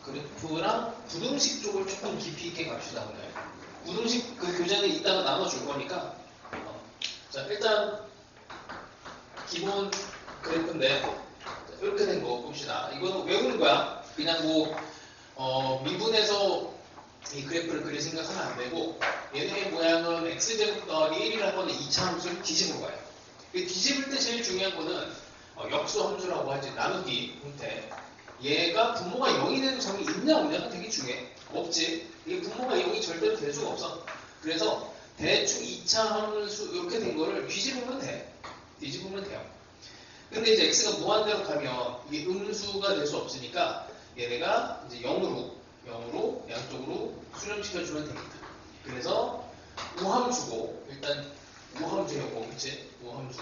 그래프랑 부등식 쪽을 조금 깊이 있게 갑시다 오늘. 부등식 그 교재는 이따가 나눠줄 거니까. 자, 일단 기본 그래프인데 이렇게 된 거 봅시다. 이거는 외우는 거야. 그냥 미분해서 이 그래프를 그릴 생각하면 안 되고, 얘네의 모양은 x제곱 더하기 1이라는 거는 2차 함수를 뒤집은 거예요. 뒤집을 때 제일 중요한 거는 역수 함수라고 하지, 나누기 형태. 얘가 분모가 0이 되는 점이 있냐 없냐가 되게 중요해. 없지. 이게 분모가 0이 절대로 될 수가 없어. 그래서 대충 2차 함수 이렇게 된 거를 뒤집으면 돼. 뒤집으면 돼요. 근데 이제 x가 무한대로 가면 이게 음수가 될 수 없으니까 얘네가 이제 0으로 양쪽으로 수렴시켜주면 됩니다. 그래서 우함수고, 일단 우함수였고, 그치? 우함수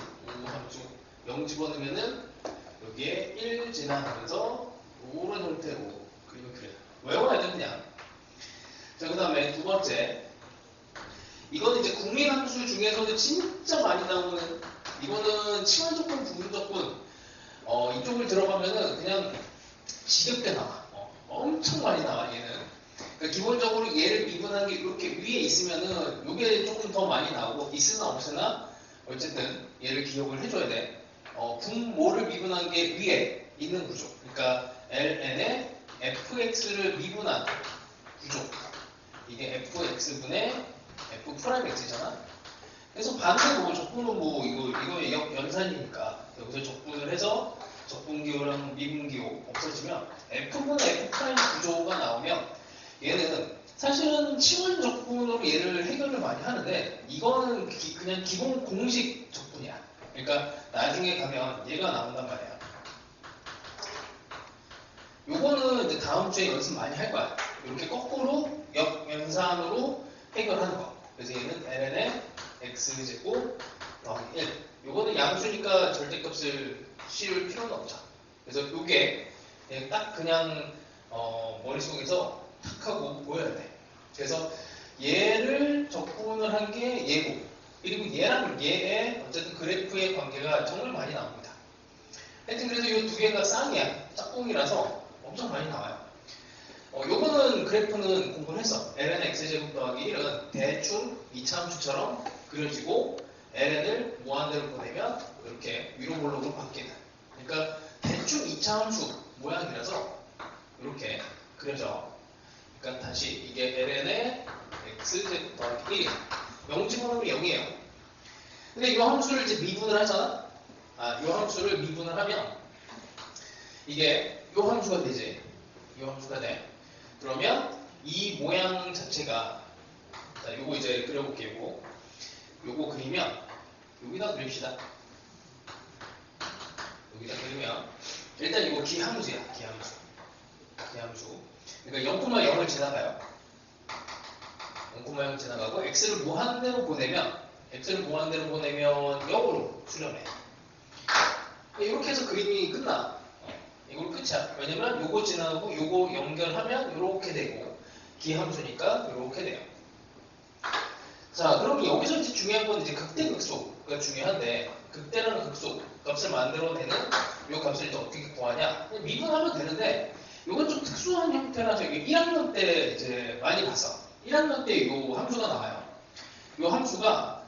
0 집어넣으면은 여기에 1 지나가면서 이런 형태로 그리면 그래요. 외워야 돼 그냥. 자, 그 다음에 두 번째, 이거는 이제 국민함수 중에서는 진짜 많이 나오는, 이거는 치환조건, 부분조건, 이쪽을 들어가면은 그냥 지겹게 나와. 엄청 많이 나와 얘는. 그러니까 기본적으로 얘를 미분한 게 이렇게 위에 있으면은 이게 조금 더 많이 나오고, 있으나 없으나 어쨌든 얘를 기억을 해줘야 돼. 분모를 미분한 게 위에 있는 구조. 그러니까 ln에 fx를 미분한 구조. 이게 fx분의 f'x잖아. 그래서 반대로 적분은 이거 연산이니까 여기서 적분을 해서 적분기호랑 미분기호 없어지면 f분의 f' 구조가 나오면 얘는 사실은 치환 적분으로 얘를 해결을 많이 하는데, 이거는 그냥 기본 공식 적분이야. 그러니까 나중에 가면 얘가 나온단 말이야. 요거는 이제 다음 주에 연습 많이 할 거야. 이렇게 거꾸로 역연산으로 해결하는 거. 그래서 얘는 ln의 x제곱 더하기 1. 요거는 양수니까 절대값을 씌울 필요는 없죠. 그래서 요게 딱 그냥 머릿속에서 탁 하고 보여야 돼. 그래서 얘를 적분을 한 게 얘고, 그리고 얘랑 얘의 어쨌든 그래프의 관계가 정말 많이 나옵니다. 하여튼 그래서 이 두 개가 쌍이야. 짝꿍이라서 엄청 많이 나와요. 요거는 그래프는 공부를 했어. ln의 x제곱 더하기 1은 대충 2차 함수처럼 그려지고, ln을 무한대로 보내면 이렇게 위로 볼록으로 바뀌는. 그러니까 대충 2차 함수 모양이라서 이렇게 그려져. 그러니까 다시 이게 ln의 x제곱 더하기 1이야. 0 집어넣으면 0이에요. 근데 이 함수를 이제 미분을 하잖아. 이 함수를 미분을 하면 이게 이 함수가 되지. 이 함수가 돼. 그러면 이 모양 자체가, 자, 요거 이제 그려볼게요. 요거 그리면 여기다 그립시다. 여기다 그리면 일단 이거 기함수야. 기함수. 그러니까 0,0을 지나가요. 0,0 지나가고 x를 무한대로 보내면 0으로 수렴해. 이렇게 해서 그림이 끝나. 이걸 끝이야. 왜냐면 요거 지나가고 요거 연결하면 이렇게 되고, 기함수니까 이렇게 돼요. 자, 그럼 여기서 이제 중요한 건 이제 극대극소가 중요한데, 극대라는 극소 값을 만들어내는 이 값을 이제 어떻게 구하냐? 미분하면 되는데, 이건 좀 특수한 형태라서 1학년 때 이제 많이 봤어. 1학년 때 이 함수가 나와요. 이 함수가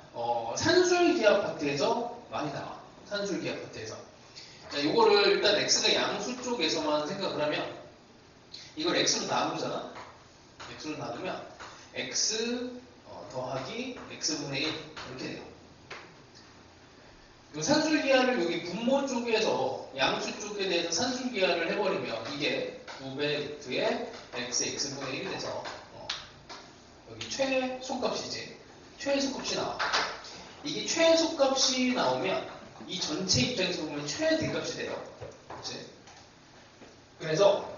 산술기하 파트에서 많이 나와. 산술기하 파트에서. 자, 이거를 일단 x가 양수 쪽에서만 생각을 하면, 이걸 x로 나누잖아. x로 나누면 x 더하기 x분의 1 이렇게 돼요. 이 산술기하를 여기 분모 쪽에서 양수 쪽에 대해서 산술기하를 해버리면 이게 9배 루트의 x분의 1이 돼서 여기 최소값이지. 최소값이 나와. 이게 최소값이 나오면 이 전체 입장에서 보면 최대값이 돼요. 그치? 그래서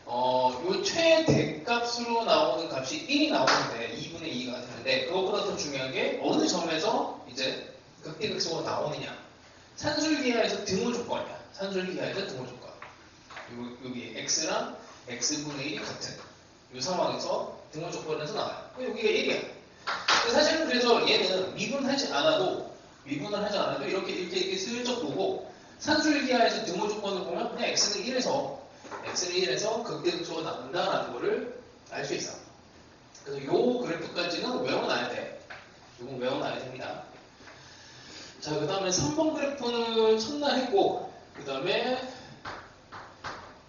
요 최대값으로 나오는 값이 1이 나오는데 2분의 2가 되는데, 그것보다 더 중요한 게 어느 점에서 이제 극대극소가 나오느냐. 산술기하에서 등호 조건이야. 산술기하에서 등호 조건. 여기 x랑 x분의 1이 같은 이 상황에서 등호 조건에서 나와요. 여기가 1이야. 사실은 그래서 얘는 미분을 하지 않아도 이렇게 슬쩍 보고, 산술기하에서 등호 조건을 보면 그냥 x는 1에서 x는 1에서 극대극소가 나온다라는 거를 알 수 있어. 그래서 요 그래프까지는 외워놔야 돼. 이건 외워놔야 됩니다. 자, 그 다음에 3번 그래프는 첫날 했고, 그 다음에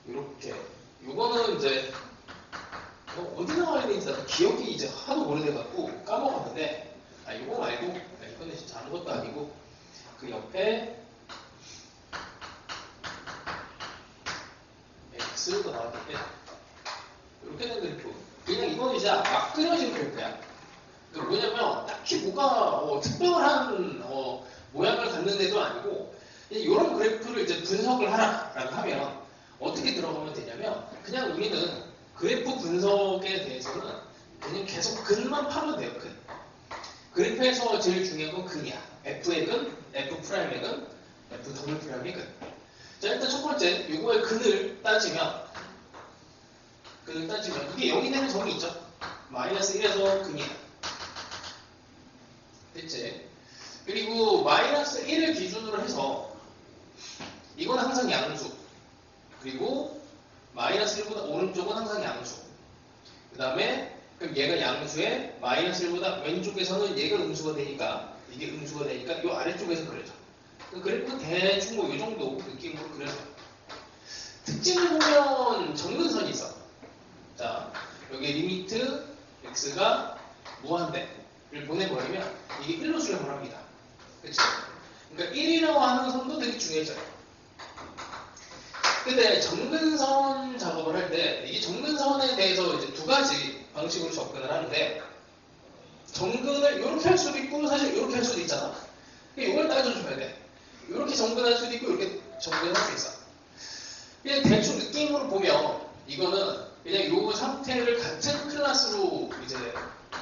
이렇게 요거는 이제 어디 나와 있는지 나도 기억이 이제 하도 오래돼갖고 까먹었는데, 이거 말고, 이거는 진짜 아무것도 아니고, 그 옆에 x가 나왔는데, 이렇게 된 그래프. 그냥 이건 이제 막 그려진 그래프야. 그러니까 뭐냐면 딱히 뭐가 특별한 모양을 갖는 데도 아니고, 이런 그래프를 이제 분석을 하라라고 하면 어떻게 들어가면 되냐면, 그냥 우리는 그래프 분석에 대해서는 그냥 계속 근만 파면 돼요. 근. 그래프에서 제일 중요한 건 근이야. F의 근, F 프라임의 근, F 더블 프라임의 근. 자, 일단 첫 번째, 이거의 근을 따지면 이게 0이 되는 점이 있죠. 마이너스 1에서 근이야. 됐지? 그리고 마이너스 1을 기준으로 해서 이건 항상 양수. 그리고 마이너스 1보다 오른쪽은 항상 양수. 그 다음에 그럼 얘가 양수에 마이너스 1보다 왼쪽에서는 얘가 음수가 되니까 이게 음수가 되니까 이 아래쪽에서 그려져. 그래프 대충 뭐 이 정도 느낌으로 그려져. 특징을 보면 정근선이 있어. 자, 여기 리미트 x가 무한대를 보내버리면 이게 1로 수렴을 합니다. 그치? 그러니까 1이라고 하는 선도 되게 중요해져요. 근데 정근선 작업을 할 때 이게 정근선에 대해서 이제 두 가지 방식으로 접근을 하는데, 정근을 이렇게 할 수도 있고 사실 이렇게 할 수도 있잖아. 이걸 따져줘야 돼. 이렇게 정근할 수도 있고 이렇게 정근할 수 있어. 그냥 대충 느낌으로 보면 이거는 그냥 이 상태를 같은 클래스로 이제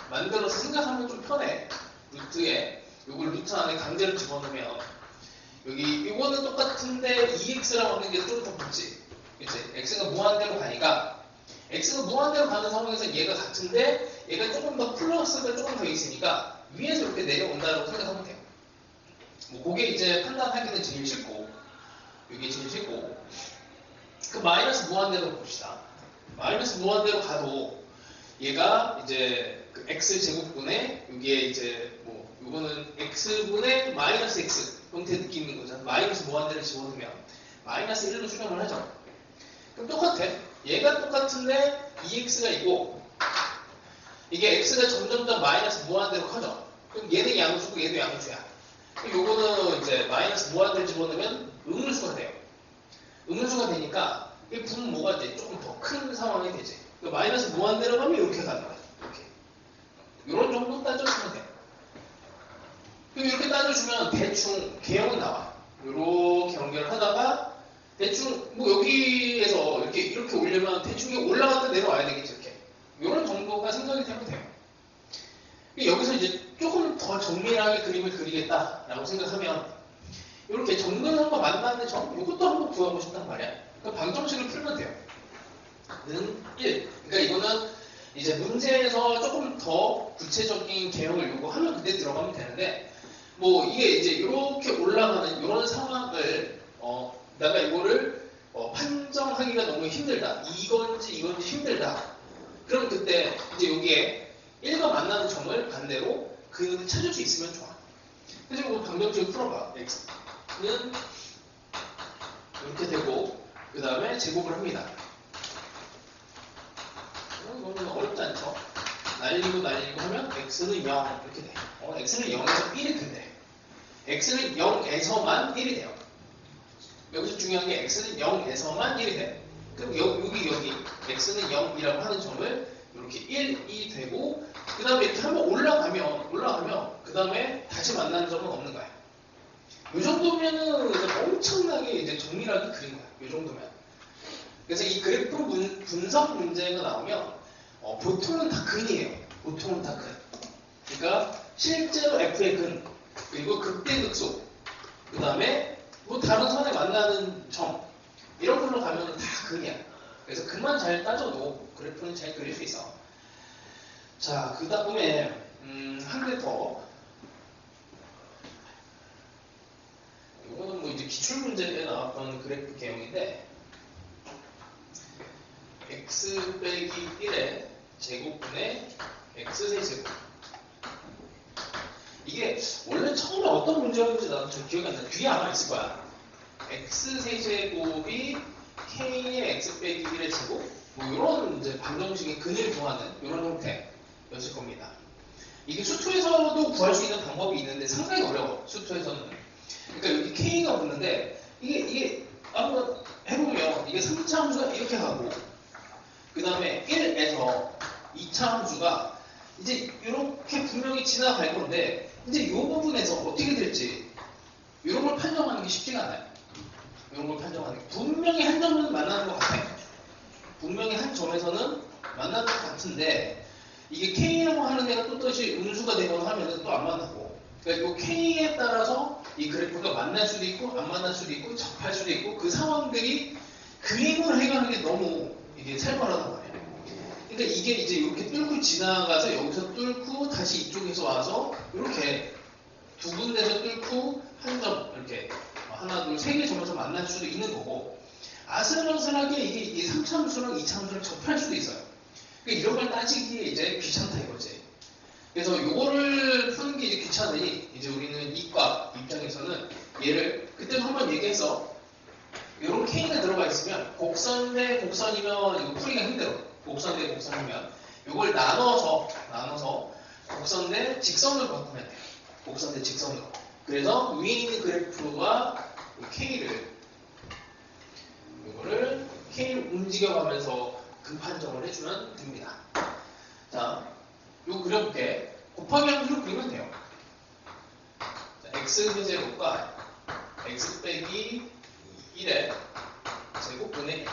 만들어서 생각하면 좀 편해. 루트에 이걸 루트 안에 강제로 집어넣으면 여기 이거는 똑같은데 2x라고 하는 게 좀 더 붙지. 그치? x가 무한대로 가니까 x가 무한대로 가는 상황에서 얘가 같은데 얘가 조금 더 플러스가 조금 더 있으니까 위에서 이렇게 내려온다고 생각하면 돼요. 뭐 그게 이제 판단하기는 제일 쉽고 이게 제일 쉽고, 그 마이너스 무한대로 봅시다. 마이너스 무한대로 가도 얘가 이제 그 x 제곱분에 여기에 이제 뭐 이거는 x분의 마이너스 x 형태 느낌인 거죠. 마이너스 무한대를 집어넣으면 마이너스 1로 수렴을 하죠. 그럼 똑같아. 얘가 똑같은데 2x가 있고 이게 x가 점점점 마이너스 무한대로 커져. 그럼 얘는 양수고 얘도 양수야. 그럼 요거는 이제 마이너스 무한대를 집어넣으면 음수가 돼요. 음수가 되니까 이 분모가 이제 조금 더 큰 상황이 되지. 그러니까 마이너스 무한대로 가면 이렇게 가는 거야. 이렇게. 이런 정도 따져주면 돼. 그럼 이렇게 따져주면 대충 개형은 나와. 이렇게 연결을 하다가 대충 뭐 여기에서 이렇게 올리면 대충 올라갔다 내려와야 되겠지. 이렇게. 이런 정도가 생각이 되면 돼요. 여기서 이제 조금 더 정밀하게 그림을 그리겠다라고 생각하면 이렇게 정근선과 만나는 점, 이것도 한번 구하고 싶단 말이야. 그러니까 방정식을 풀면 돼요. 는 1. 그러니까 이거는 이제 문제에서 조금 더 구체적인 개형을 요구하면 그때 들어가면 되는데, 뭐 이게 이제 이렇게 올라가는 이런 상황을 내가 이거를 판정하기가 너무 힘들다. 이건지 힘들다. 그럼 그때 이제 여기에 1과 만나는 점을 반대로 그 찾을 수 있으면 좋아. 그래서 이거 방정식을 풀어봐. x는 이렇게 되고 그 다음에 제곱을 합니다. 이거는 어렵지 않죠? 날리고 하면 x는 0 이렇게 돼. x는 0에서 1이 된대. x는 0에서만 1이 돼요. 여기서 중요한 게 x는 0에서만 1이 돼. 그럼 여기 x는 0이라고 하는 점을 이렇게 1이 되고 그 다음에 이렇게 한번 올라가면 그 다음에 다시 만나는 점은 없는 거야. 이 정도면은 엄청나게 이제 정밀하게 그린 거야. 이 정도면. 그래서 이 그래프 분석 문제가 나오면 보통은 다 근이에요. 보통은 다 근. 그러니까 실제로 f의 근, 그리고 극대극소, 그 다음에 뭐 다른 선에 만나는 점, 이런 걸로 가면 다 근이야. 그래서 근만 잘 따져도 그래프는 잘 그릴 수 있어. 자, 그 다음에 한 개 더. 이거는 뭐 이제 기출문제에 나왔던 그래프 개형인데, x 빼기 1의 제곱분의 x 세제곱. 이게 원래 처음에 어떤 문제였는지 나도 잘 기억이 안 나. 뒤에 아마 있을 거야. x 세제곱이 k의 x 빼기 1의 제곱? 뭐 이런 이제 방정식의 근을 구하는 이런 형태였을 겁니다. 이게 수투에서도 구할 수 있는 방법이 있는데 상당히 어려워. 수투에서는. 그러니까 여기 k가 붙는데 이게 한번 해보면 이게 3차 함수가 이렇게 가고 그 다음에 1에서 2차 함수가 이제 이렇게 분명히 지나갈 건데 이제 이 부분에서 어떻게 될지 이런 걸 판정하는 게 쉽지가 않아요. 이런 걸 판정하는 게 분명히 한 점은 만나는 것 같아요. 분명히 한 점에서는 만나는 것 같은데 이게 K라고 하는 애가 또 뜻이 음수가 되거나 하면 또 안 만나고 그러니까 이 K에 따라서 이 그래프가 만날 수도 있고 안 만날 수도 있고 접할 수도 있고 그 상황들이 그림을 해가는 게 너무 이게 살벌하단 말이에요. 그러니까 이게 이제 이렇게 뚫고 지나가서 여기서 뚫고 다시 이쪽에서 와서 이렇게 두 군데서 뚫고 한 점 이렇게 하나 둘 세 개 점에서 만날 수도 있는 거고 아슬아슬하게 이게 3차 함수랑 2차 함수랑 접할 수도 있어요. 그러니까 이런 걸 따지기에 이제 귀찮다 이거지. 그래서 요거를 푸는 게 이제 귀찮으니 이제 우리는 이과 입장에서는 얘를 그때도 한번 얘기해서 요런 K가 들어가 있으면 곡선 대 곡선이면 이거 풀기가 힘들어. 곡선 대 곡선이면 요걸 나눠서 곡선 대 직선으로 바꾸면 돼요. 곡선 대 직선으로. 그래서 위에 있는 그래프와 K를 움직여가면서 그 판정을 해주면 됩니다. 자, 요 그려볼게. 곱하기 함수로 그리면 돼요. 자, x제곱과 x 빼기 1의 제곱분의 1.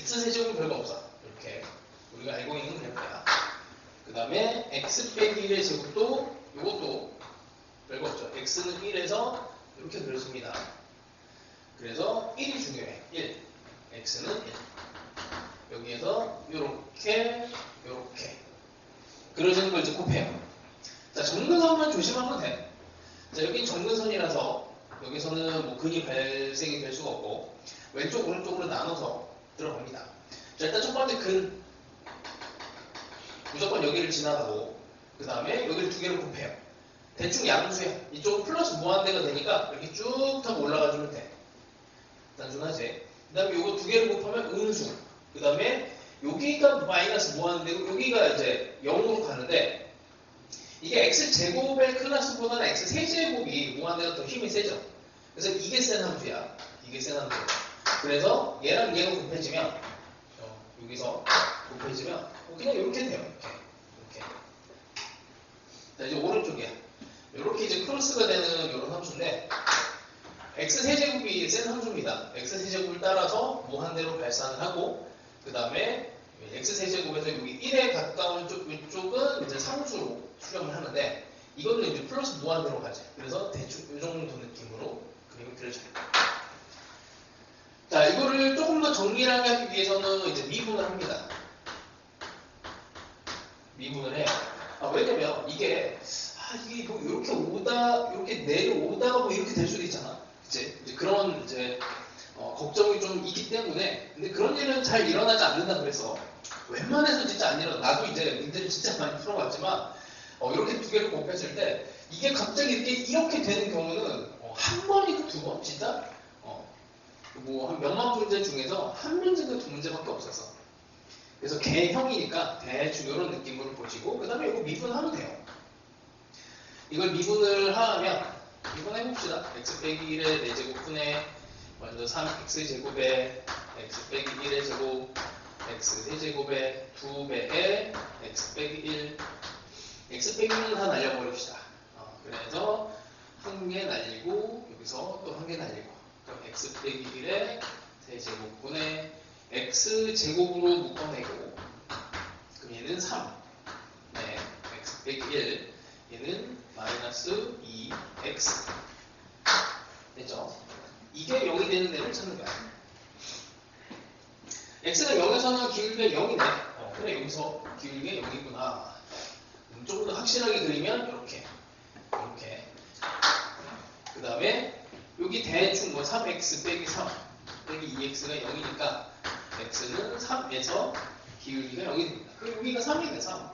x세제곱은 별거 없어. 이렇게 우리가 알고 있는 그래프야. 그 다음에 x 빼기 1의 제곱도 이것도 별거 없죠. x는 1에서 이렇게 그려집니다. 그래서 1이 중요해. 1. x는 1. 여기에서 요렇게 그려지는 걸 이제 곱해요. 자, 정근선만 조심하면 돼. 자, 여긴 정근선이라서 여기서는 뭐 근이 발생이 될 수가 없고 왼쪽 오른쪽으로 나눠서 들어갑니다. 자, 일단 첫 번째 근 무조건 여기를 지나가고 그 다음에 여기를 두 개를 곱해요. 대충 양수야. 이쪽은 플러스 무한대가 되니까 이렇게 쭉 타고 올라가주면 돼. 단순하지. 그 다음에 요거 두 개를 곱하면 음수. 그 다음에 여기가 마이너스 무한대고 여기가 이제 0으로 가는데 이게 x제곱의 클래스보다는 x세제곱이 무한대가 더 힘이 세죠. 그래서 이게 센 함수야. 이게 센 함수. 그래서 얘랑 얘가 곱해지면 여기서 곱해지면 그냥 이렇게 돼요. 이렇게. 자, 이제 오른쪽이야. 이렇게 이제 크로스가 되는 이런 함수인데 x세제곱이 센 함수입니다. x세제곱을 따라서 무한대로 발산을 하고 그 다음에 x세제곱에서 여기 1에 가까운 이쪽은 이제 상수로 수렴을 하는데 이거는 이제 플러스 무한대로 가지. 그래서 대충 이 정도 느낌으로 그림이 그려져요. 자, 이거를 조금 더 정밀하게 하기 위해서는 이제 미분을 합니다. 미분을 해요. 왜냐면 이게 뭐 이렇게 이렇게 내려오다가 뭐 이렇게 될 수도 있잖아. 이제 그런 이제 걱정이 좀 있기 때문에 근데 그런 일은 잘 일어나지 않는다 그래서 웬만해서 진짜 안 일어나. 나도 이제 문제를 진짜 많이 풀어봤지만 이렇게 두 개를 곱했을 때 이게 갑자기 이렇게 되는 경우는 한 번이고 두 번 진짜 뭐 한 몇만 문제 중에서 한 문제나 두 문제밖에 없어서 그래서 개형이니까 대충 이런 느낌으로 보시고 그 다음에 이거 미분하면 돼요. 이걸 미분을 하면 미분해봅시다. x 빼기 1의 4제곱분의 먼저 3x제곱에 x 빼기 1의 제곱 x 세제곱에 2배의 x 빼기 1 x 빼기 1은 다 날려버립시다. 그래서 한 개 날리고 여기서 또 한 개 날리고 그럼 x 빼기 1의 세제곱분의 x제곱으로 묶어내고 그럼 얘는 3 네, x 빼기 1 얘는 마이너스 2x 됐죠? 이게 0이 되는 데를 찾는 거야. x가 0에서는 길게 0이네. 그래 여기서 길게 0이구나. 조금 더 확실하게 그리면 이렇게 그 다음에 여기 대충 뭐 3x 빼기 3 빼기 2x가 0이니까 x 기울기가 0이 됩니다. 그럼 여기가 3이 돼, 3.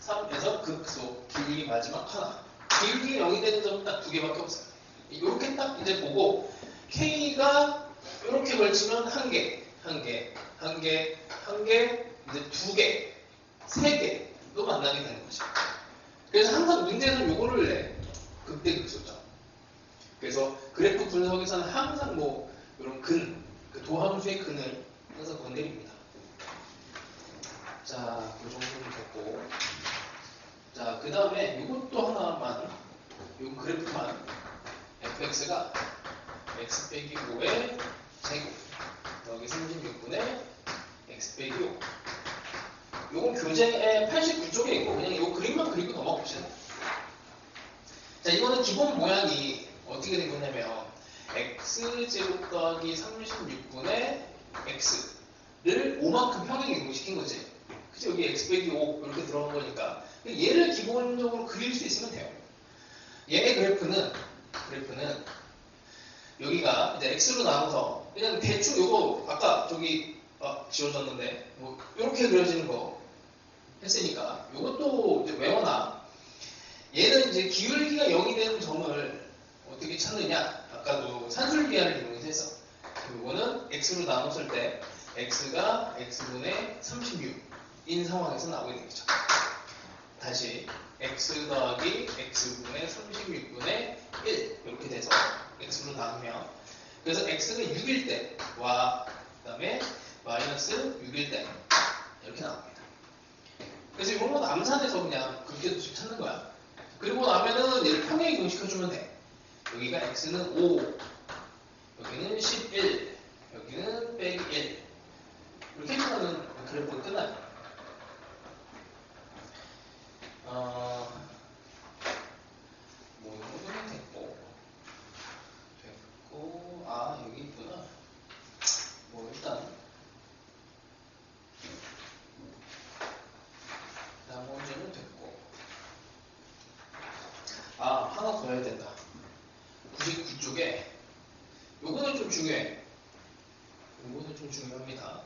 3에서 극소, 기울기 마지막 하나. 기울기가 0이 되는 점은 딱 두 개밖에 없어요. 이렇게 딱 이제 보고, K가 이렇게 걸치면 한 개, 한 개, 한 개, 한 개, 이제 두 개, 세 개도 만나게 되는 거죠. 그래서 항상 문제는 요거를 내. 극대 극소점. 그래서 그래프 분석에서는 항상 뭐 이런 근, 그 도함수의 근을 항상 건드립니다. 자, 그 정도는 됐고. 자, 그 다음에 이것도 하나만, 요 그래프만 fx가 x 빼기 5의 제곱 여기 36분의 x 빼기 5. 요건 교재에 89쪽에 있고 그냥 요 그림만 그리고 넘어갑시다. 자, 이거는 기본 모양이 어떻게 된 거냐면 x제곱 더하기 36분의 x를 5만큼 평행 이동시킨 거지. 그치? 여기 x 빼기 5 이렇게 들어간 거니까 얘를 기본적으로 그릴 수 있으면 돼요. 얘의 그래프는 여기가 이제 x로 나눠서 그냥 대충 요거 아까 저기 지워졌는데 뭐 이렇게 그려지는 거 했으니까 요것도 이제 외워놔. 얘는 이제 기울기가 0이 되는 점을 어떻게 찾느냐? 아까도 산술기하를 이용해서 했어. 요거는 x로 나눴을 때 x가 x분의 36인 상황에서 나오게 되겠죠. 다시 x 더하기 x분의 36분의 1 이렇게 돼서 x로 나누면 그래서 x가 6일 때와 그 다음에 마이너스 6일 때 이렇게 나옵니다. 그래서 이런 건 암산해서 그냥 그렇게 찾는 거야. 그리고 나면은 얘를 평행 이동시켜주면 돼. 여기가 x는 5, 여기는 11, 여기는 빼기 1 이렇게 해주면은 그래프가 끝나요. 뭐 이 정도는 됐고 여기 있구나. 뭐 일단 나머지는 됐고 하나 더 해야 된다. 99쪽에 요거는 좀 중요해. 요거는 좀 중요합니다.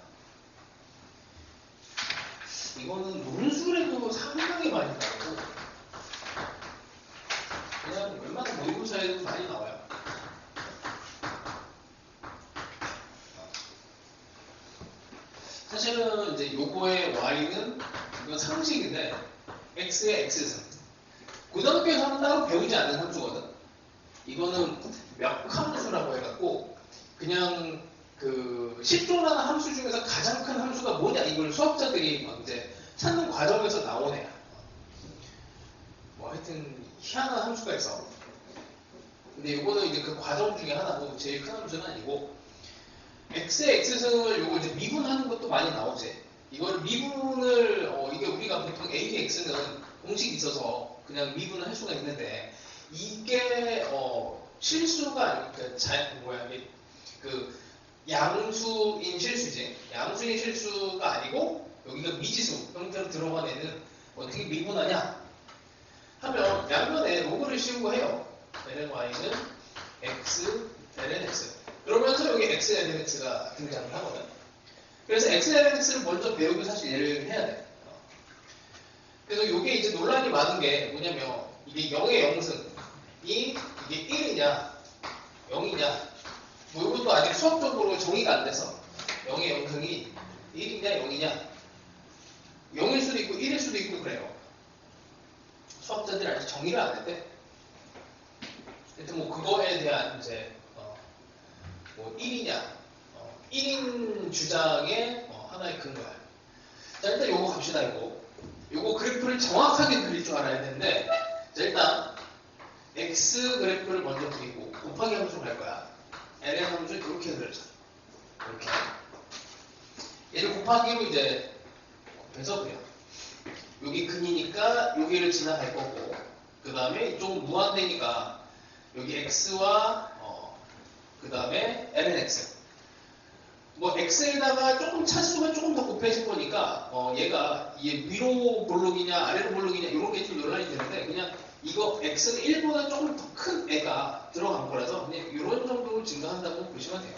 이거는 논술에도 상당히 많이 나오고 그냥 웬만한 모의고사에도 많이 나와요. 사실은 이제 요거의 y는 이건 상식인데 x의 x승 고등학교에서는 따로 배우지 않는 함수거든. 이거는 역함수라고 해갖고 그냥 그 10조라는 함수 중에서 가장 큰 함수가 뭐냐 이걸 수학자들이 막 이제 찾는 과정에서 나온 애야. 뭐 하여튼 희한한 함수가 있어. 근데 요거는 이제 그 과정 중에 하나고 제일 큰 함수는 아니고 x의 x승을 요거 이제 미분하는 것도 많이 나오지. 이걸 미분을 이게 우리가 보통 a의 x는 공식이 있어서 그냥 미분을 할 수가 있는데 이게 실수가 아니고 그 양수인 실수지. 양수인 실수가 아니고 여기가 미지수 형태로 들어간 애는 어떻게 미분하냐 하면 양면에 로그를 씌우고 해요. ln y는 x ln x 그러면서 여기 x ln x가 등장을 하거든. 그래서 x ln x를 먼저 배우고 사실 얘를 해야 돼. 그래서 이게 이제 논란이 많은 게 뭐냐면 이게 0의 0승이 이게 1이냐 0이냐 뭐 이것도 아직 수학적으로 정의가 안 돼서 0의 0승이 1이냐 0이냐 0일 수도 있고 1일 수도 있고 그래요. 수학자들이 아직 정의를 안 했대. 하여튼 뭐 그거에 대한 이제 뭐 1이냐 1인 주장의 하나의 근거야. 자 일단 요거 갑시다. 요거 그래프를 정확하게 그릴 줄 알아야 되는데 자 일단 x 그래프를 먼저 그리고 곱하기 함수로 갈 거야. ln 함수 이렇게 그려져. 이렇게 얘를 곱하기로 이제 곱해서 그려. 여기 근이니까 여기를 지나갈 거고 그 다음에 이쪽은 무한대니까 여기 x와 그 다음에 ln x 뭐 x에다가 조금 차수가 조금 더 곱해질 거니까 얘가 위로 볼록이냐 아래로 볼록이냐 이런 게 좀 논란이 되는데 그냥 이거 x는 1보다 조금 더 큰 애가 들어간 거라서 그냥 이런 정도로 증가한다고 보시면 돼요.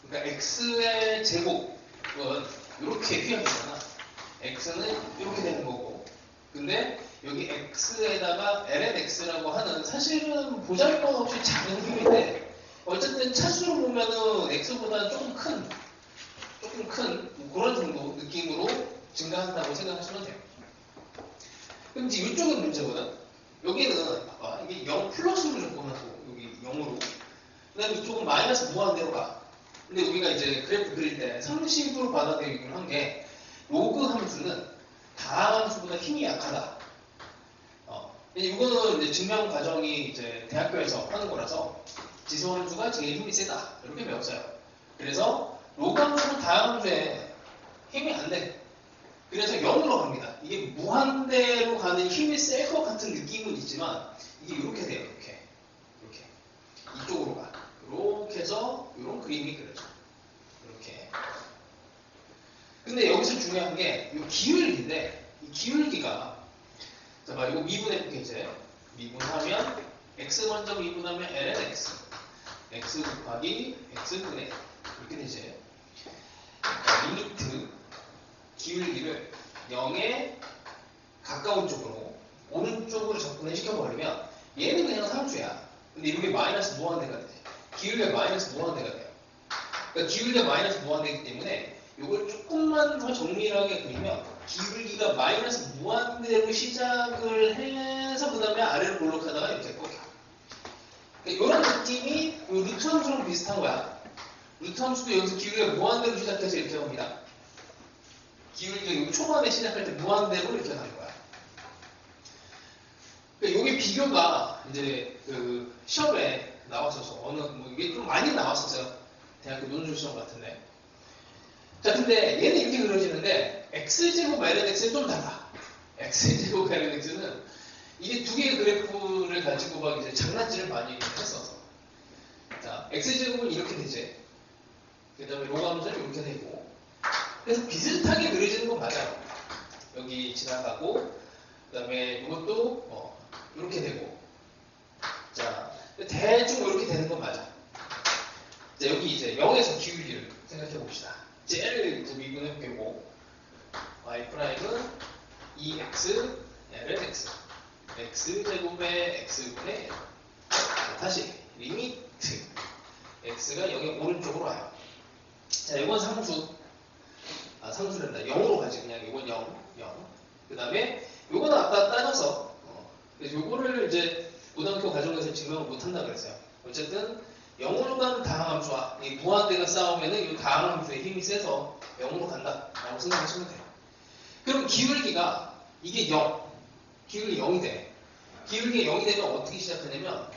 그러니까 x의 제곱 은 이렇게 표현되잖아. x는 이렇게 되는 거고. 근데 여기 x에다가 lnx라고 하는 사실은 보잘것없이 작은 힘인데 어쨌든 차수로 보면은 x보다 조금 큰 뭐 그런 정도 느낌으로 증가한다고 생각하시면 돼요. 그럼 이제 이쪽은 문제거든. 여기는 봐봐 이게 0 플러스로 접근하고 여기 0으로. 그다음에 이쪽은 마이너스 무한대로 가. 근데 우리가 이제 그래프 그릴 때 상식으로 받아들이긴 한 게 로그 함수는 다항 함수보다 힘이 약하다. 이거는 이제 증명 과정이 이제 대학교에서 하는 거라서 지수 함수가 제일 힘이 세다. 이렇게 배웠어요. 그래서 로그 함수는 다항 함수에 힘이 안 돼. 그래서 0으로 갑니다. 이게 무한대로 가는 힘이 셀 것 같은 느낌은 있지만 이게 이렇게 돼요. 이렇게 이쪽으로 가. 이렇게 해서 이런 그림이 그려져. 이렇게. 근데 여기서 중요한 게 이 기울기인데 이 기울기가 자 봐 이거 미분해볼게 이제 미분하면 x 먼저 미분하면 ln x x 곱하기 x분의 이렇게 되지. 리미트 기울기를 0에 가까운 쪽으로 오른쪽으로 접근을 시켜버리면 얘는 그냥 상수야. 근데 이렇게 마이너스 무한대가 돼. 기울기가 마이너스 무한대가 돼요. 그러니까 기울기가 마이너스 무한대이기 때문에 이걸 조금만 더 정밀하게 그리면 기울기가 마이너스 무한대로 시작을 해서 그 다음에 아래로 볼록하다가 이렇게 꺾여. 그러니까 이런 느낌이 루트 함수랑 비슷한 거야. 루트 함수도 여기서 기울기가 무한대로 시작해서 이렇게 갑니다. 기울기가 여기 초반에 시작할 때 무한대로 이렇게 가는 거야. 그러니까 이게 비교가 이제 그 시험에 나왔어서 뭐 이게 좀 많이 나왔었어요. 대학교 논술 시험 같은데. 자, 근데 얘는 이렇게 그려지는데 x제곱 lnx는 좀 달라. x제곱 lnx는 이게 두 개의 그래프를 가지고 막 이제 장난질을 많이 했어서. 자, x제곱은 이렇게 되지. 그 다음에 로감수는 이렇게 되고. 그래서 비슷하게 그려지는 건 맞아요. 여기 지나가고, 그 다음에 이것도 이렇게 되고. 자, 대충 이렇게 되는 건 맞아. 자, 여기 이제 0에서 기울기를 생각해 봅시다. 제일 미분해보고 y 프라임은 2x ln x x제곱의 x분의 다시 리미트 x가 0의 오른쪽으로 와요. 자, 이건 상수. 상수된다. 0으로 가지 그냥 이건 0. 그 다음에 요거는 아까 따져서 그래서 요거를 이제 고등학교 과정에서 증명을 못한다 그랬어요. 어쨌든 0으로 가는 다항함수와 이 무한대가 싸우면은 이 다항함수의 힘이 세서 0으로 간다 라고 생각하시면 돼요. 그럼 기울기가 이게 0 기울기 0이 돼. 기울기가 0이 되면 어떻게 시작하냐면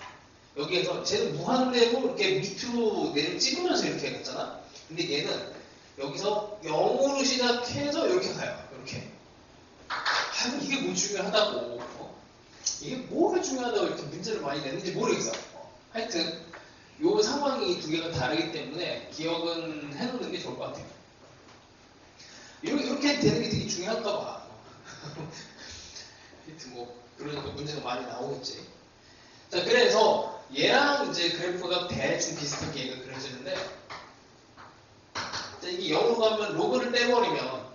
여기에서 쟤는 무한대로 이렇게 밑으로 내려 찍으면서 이렇게 했잖아. 근데 얘는 여기서 0으로 시작해서 이렇게 가요. 이렇게. 이게 뭐 중요하다고. 이게 뭐가 중요하다고 이렇게 문제를 많이 냈는지 모르겠어. 하여튼 요 상황이 두 개가 다르기 때문에 기억은 해놓는 게 좋을 것 같아요. 이렇게 되는 게 되게 중요한가 봐. 하여튼 뭐 그런 문제가 많이 나오겠지. 자, 그래서 얘랑 이제 그래프가 대충 비슷하게 얘가 그려지는데 자, 이게 0으로 가면 로그를 떼버리면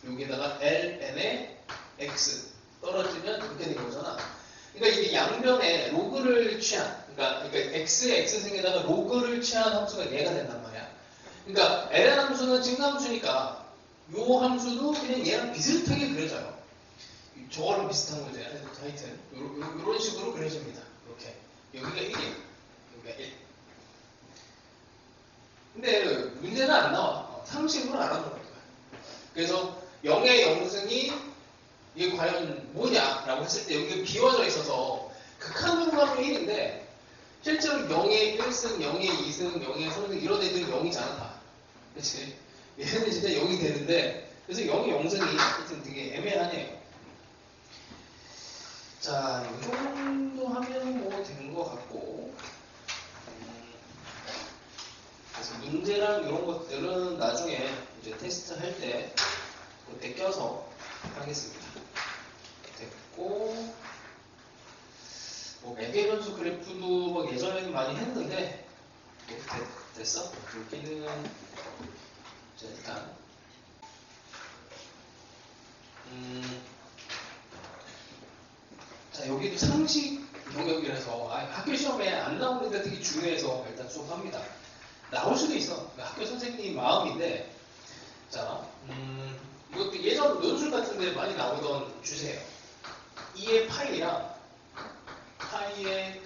여기에다가 ln의 x 떨어지면 이렇게 된 거잖아. 그러니까 이게 양변에 로그를 취한 그러니까 x의 x승에다가 로그를 취한 함수가 얘가 된단 말이야. 그러니까 ln 함수는 증가함수니까 요 함수도 그냥 얘랑 비슷하게 그려져요. 저거랑 비슷한 거죠. 하여튼 요런 식으로 그려집니다. 이렇게 여기가 1이에요. 여기가 1. 근데 문제는 안 나와. 상식으로 알아놓는 거야. 그래서 0의 영승이 이게 과연 뭐냐라고 했을 때 여기가 비워져 있어서 극한으로 가면 1인데 실제로 0의 1승, 0의 2승, 0의 3승 이런 애들은 0이잖아 다. 그치? 얘는 진짜 0이 되는데 그래서 0의 영승이 하여튼 되게 애매하네요. 자, 이 정도 하면 뭐 된 것 같고 그래서 문제랑 이런 것들은 나중에 이제 테스트 할 때 그때 껴서 하겠습니다. 됐고 뭐 매개 변수 그래프도 뭐 예전에는 많이 했는데 뭐 됐어? 여기는 자, 일단 자, 여기도 상식 영역이라서 학교 시험에 안 나오는데 되게 중요해서 일단 수업합니다. 나올 수도 있어. 학교 선생님 마음인데, 자, 이것도 예전 논술 같은데 많이 나오던 주제예요. 2의 파이랑 파이의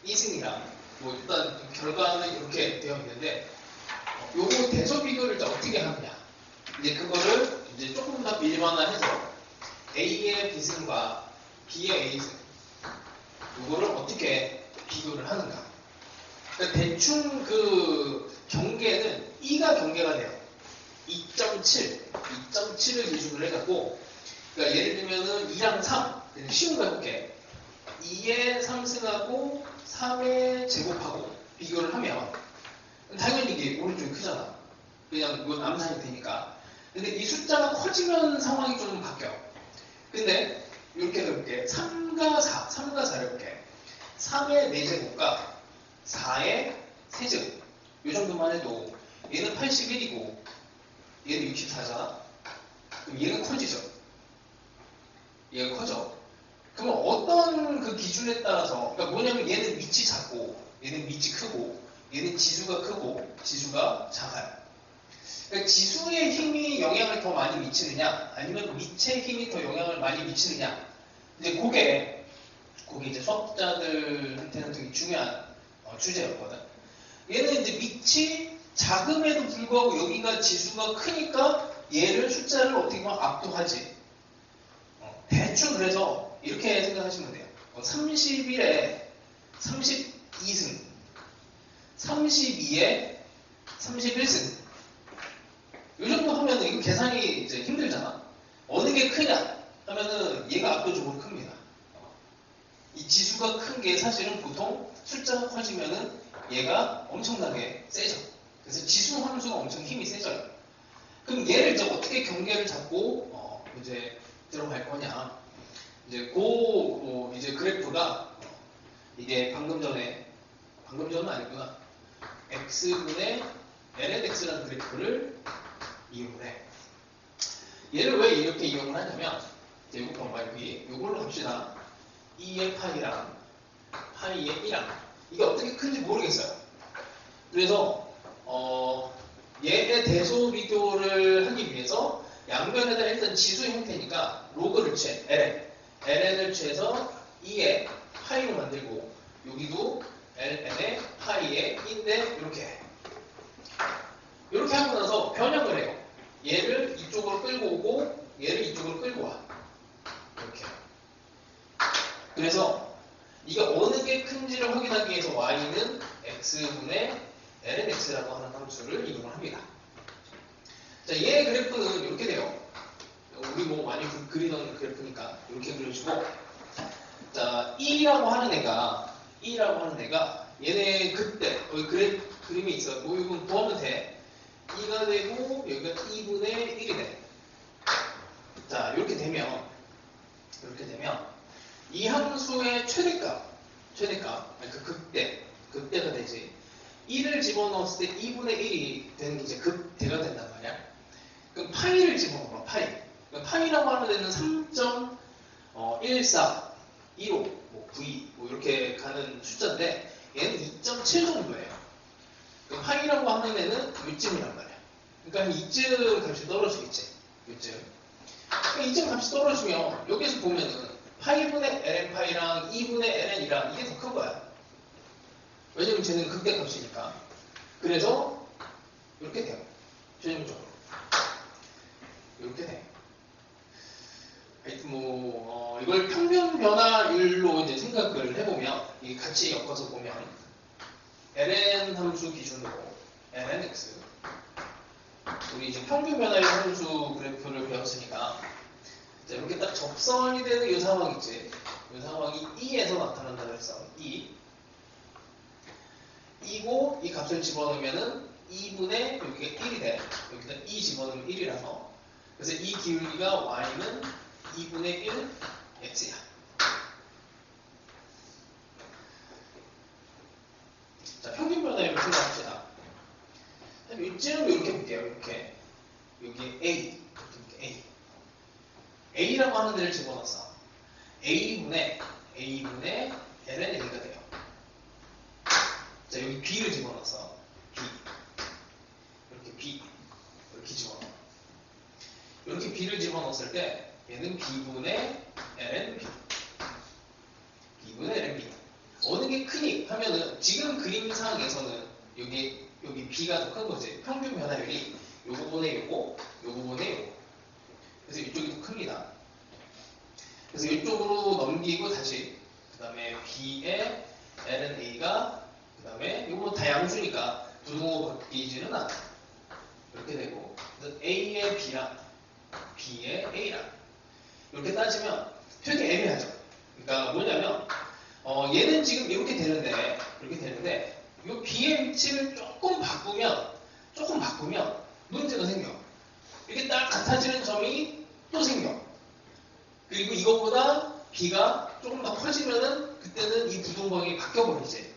이승이랑 뭐 일단 결과는 이렇게 되어 있는데, 요거 대소 비교를 이제 어떻게 하느냐. 이제 그거를 이제 조금 더 일반화해서 A의 B승과 B의 A승, 이거를 어떻게 비교를 하는가. 그러니까 대충 그 경계는 E가 경계가 돼요. 2.7을 기준으로 해갖고, 그러니까 예를 들면은 2랑 3, 쉬운 거 해볼게. 2의 3승하고 3의 제곱하고 비교를 하면 당연히 이게 오른쪽이 크잖아. 그냥 이건 암산이 되니까. 근데 이 숫자가 커지면 상황이 좀 바뀌어. 근데 이렇게 해볼게. 3과 4를 해볼게. 3의 4제곱과 4의 세제곱. 이 정도만 해도 얘는 81이고 얘는 64잖아. 그럼 얘는 커지죠. 얘가 커져. 그러면 어떤 그 기준에 따라서, 그러니까 뭐냐면 얘는 밑이 작고 얘는 밑이 크고 얘는 지수가 크고 지수가 작아요. 그러니까 지수의 힘이 영향을 더 많이 미치느냐 아니면 밑의 힘이 더 영향을 많이 미치느냐, 이제 그게 이제 수학자들한테는 되게 중요한 주제였거든. 얘는 이제 밑이 작음에도 불구하고 여기가 지수가 크니까 얘를 숫자를 어떻게 보면 압도하지. 대충 그래서 이렇게 생각하시면 돼요. 31에 32승, 32에 31승. 이 정도 하면은 이거 계산이 이제 힘들잖아. 어느 게 크냐 하면은 얘가 압도적으로 큽니다. 이 지수가 큰 게 사실은 보통 숫자가 커지면은 얘가 엄청나게 세죠. 그래서 지수 함수가 엄청 힘이 세져요. 그럼 얘를 이제 어떻게 경계를 잡고 이제 들어갈 거냐? 이제 이제 그래프가 이게 방금 전은 아니구나. x분의 lnx라는 그래프를 이용을 해. 얘를 왜 이렇게 이용을 하냐면, 이제 이거 봐봐. 여기 이걸로 갑시다. 2의 파이랑 파이의 1이랑 이게 어떻게 큰지 모르겠어요. 그래서 얘의 대소 비교를 하기 위해서 양변에다 일단 지수 형태니까 로그를 취해. ln을 취해서 2의 파이로 만들고, 여기도 ln의 파이의 2인데 이렇게 하고 나서 변형을 해요. 얘를 이쪽으로 끌고 오고 얘를 이쪽으로 끌고 와. 이렇게. 그래서 이게 어느 게 큰지를 확인하기 위해서 y는 x분의 lnx라고 하는 함수를 이용을 합니다. 자, 얘의 그래프는 이렇게 돼요. 우리 뭐 많이 그리던 그래프니까 이렇게 그려주고, 자, E라고 하는 애가 얘네 그때 그림이 있어. 뭐 이건 보면 돼. 2가 되고 여기가 2분의 1이 돼. 자, 이렇게 되면 이 함수의 최대값, 아니 그 극대가 되지. 1을 집어넣었을 때 2분의 1이 되는 게 이제 극대가 된단 말이야. 그럼 파이를 집어넣어. 파이라고 하는 데는 3.14, 15, 뭐 92, 뭐 이렇게 가는 숫자인데 얘는 2.7 정도예요. 그럼 파이라고 하는 데는 요쯤이란 말이야. 그러니까 이쯤 값이 떨어지겠지. 요쯤. 이쯤 값이 떨어지면 여기서 보면은 파이분의 ln 파이랑 2분의 ln이랑 이게 더 큰 거야. 왜냐면 쟤는 극대 값이니까. 그래서 이렇게 돼요. 최종적으로. 이렇게 돼. 하여튼 이걸 평균 변화율로 이제 생각을 해보면, 이 같이 엮어서 보면, ln 함수 기준으로 lnx, 우리 이제 평균 변화율 함수 그래프를 배웠으니까, 자, 이렇게 딱 접선이 되는 이 상황 있지. 이 상황이 2에서 나타난다고 했어. 2고 이 값을 집어넣으면은 2분의 여기가 1이 돼. 여기다 2 집어넣으면 1이라서. 그래서 이 기울기가 y는 2분의 1 x야. 자, 평균 변화율을 생각합시다. 이쯤 이렇게 볼게요. 이렇게 여기 A, A. A라고 하는 데를 집어넣어서 A분의 ln A가 돼요. 자, 여기 B를 집어넣어서 B. 이렇게 B. 이렇게 집어넣어. 이렇게 B를 집어넣었을 때 얘는 B분의 ln B. B분의 ln B. 어느 게 크니 하면은 지금 그림상에서는 여기 B가 더 큰 거지. 평균 변화율이 요 부분에 요거, 요 부분에 요거. 그래서 이쪽이 더 큽니다. 그래서 이쪽으로 넘기고 다시 그 다음에 B의 ln A가 그 다음에 이거 다 양수니까 부등호 바뀌지는 않아. 이렇게 되고 그래서 A의 B랑 B의 A랑 이렇게 따지면 되게 애매하죠. 그러니까 뭐냐면 얘는 지금 이렇게 되는데 이 B의 위치를 조금 바꾸면 문제가 생겨. 이게 딱 같아지는 점이 또 생겨. 그리고 이것보다 B가 조금 더 커지면은 그때는 이 부등방이 바뀌어버리지.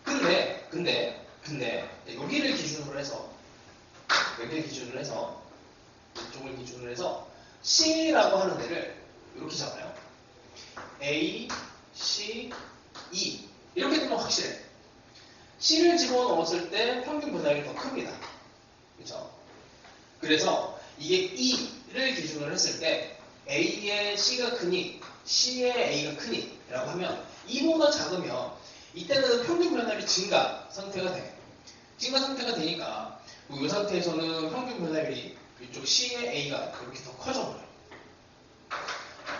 근데 여기를 기준으로 해서 이쪽을 기준으로 해서 C라고 하는 데를 이렇게 잡아요. A, C, E 이렇게 되면 확실해. C를 집어넣었을 때 평균 변화율이 더 큽니다. 그렇죠? 그래서 이게 E를 기준으로 했을 때 A의 C가 크니 C의 A가 크니 라고 하면 E보다 작으면 이때는 평균 변화율이 증가 상태가 돼. 증가 상태가 되니까 이 상태에서는 평균 변화율이 이쪽 C의 A가 이렇게 더 커져버려요.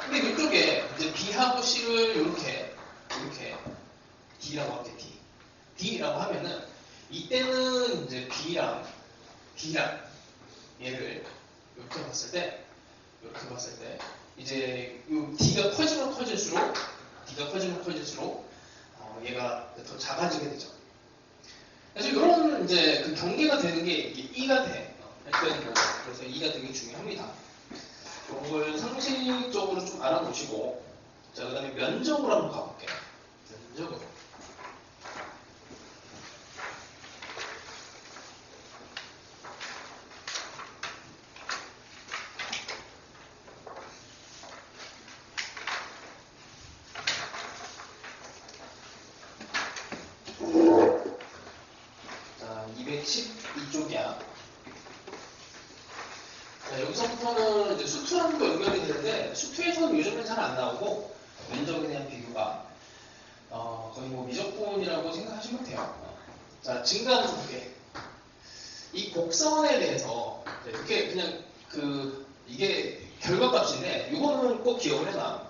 근데 이쪽에 이제 B하고 C를 이렇게 D라고 할게 D라고 하면은 이때는 이제 B랑 얘를 이렇게 봤을 때 이제 이 D가 커지면 커질수록 얘가 더 작아지게 되죠. 그래서 이런 이제 그 경계가 되는 게 이게 E가 돼. 그래서 E가 되게 중요합니다. 이런 걸 상식적으로 좀 알아보시고 자, 그 다음에 면적으로 한번 가볼게요. 면적으로. 자, 212쪽이야. 자, 여기서부터는 이제 수투랑도 연결이 되는데 수투에서는 요즘은 잘 안 나오고 면적에 대한 비교가 거의 뭐 미적분이라고 생각하시면 돼요. 자, 증가함수 볼게. 이 곡선에 대해서 이렇게 그냥 이게 결과값인데 이거는 꼭 기억을 해놔.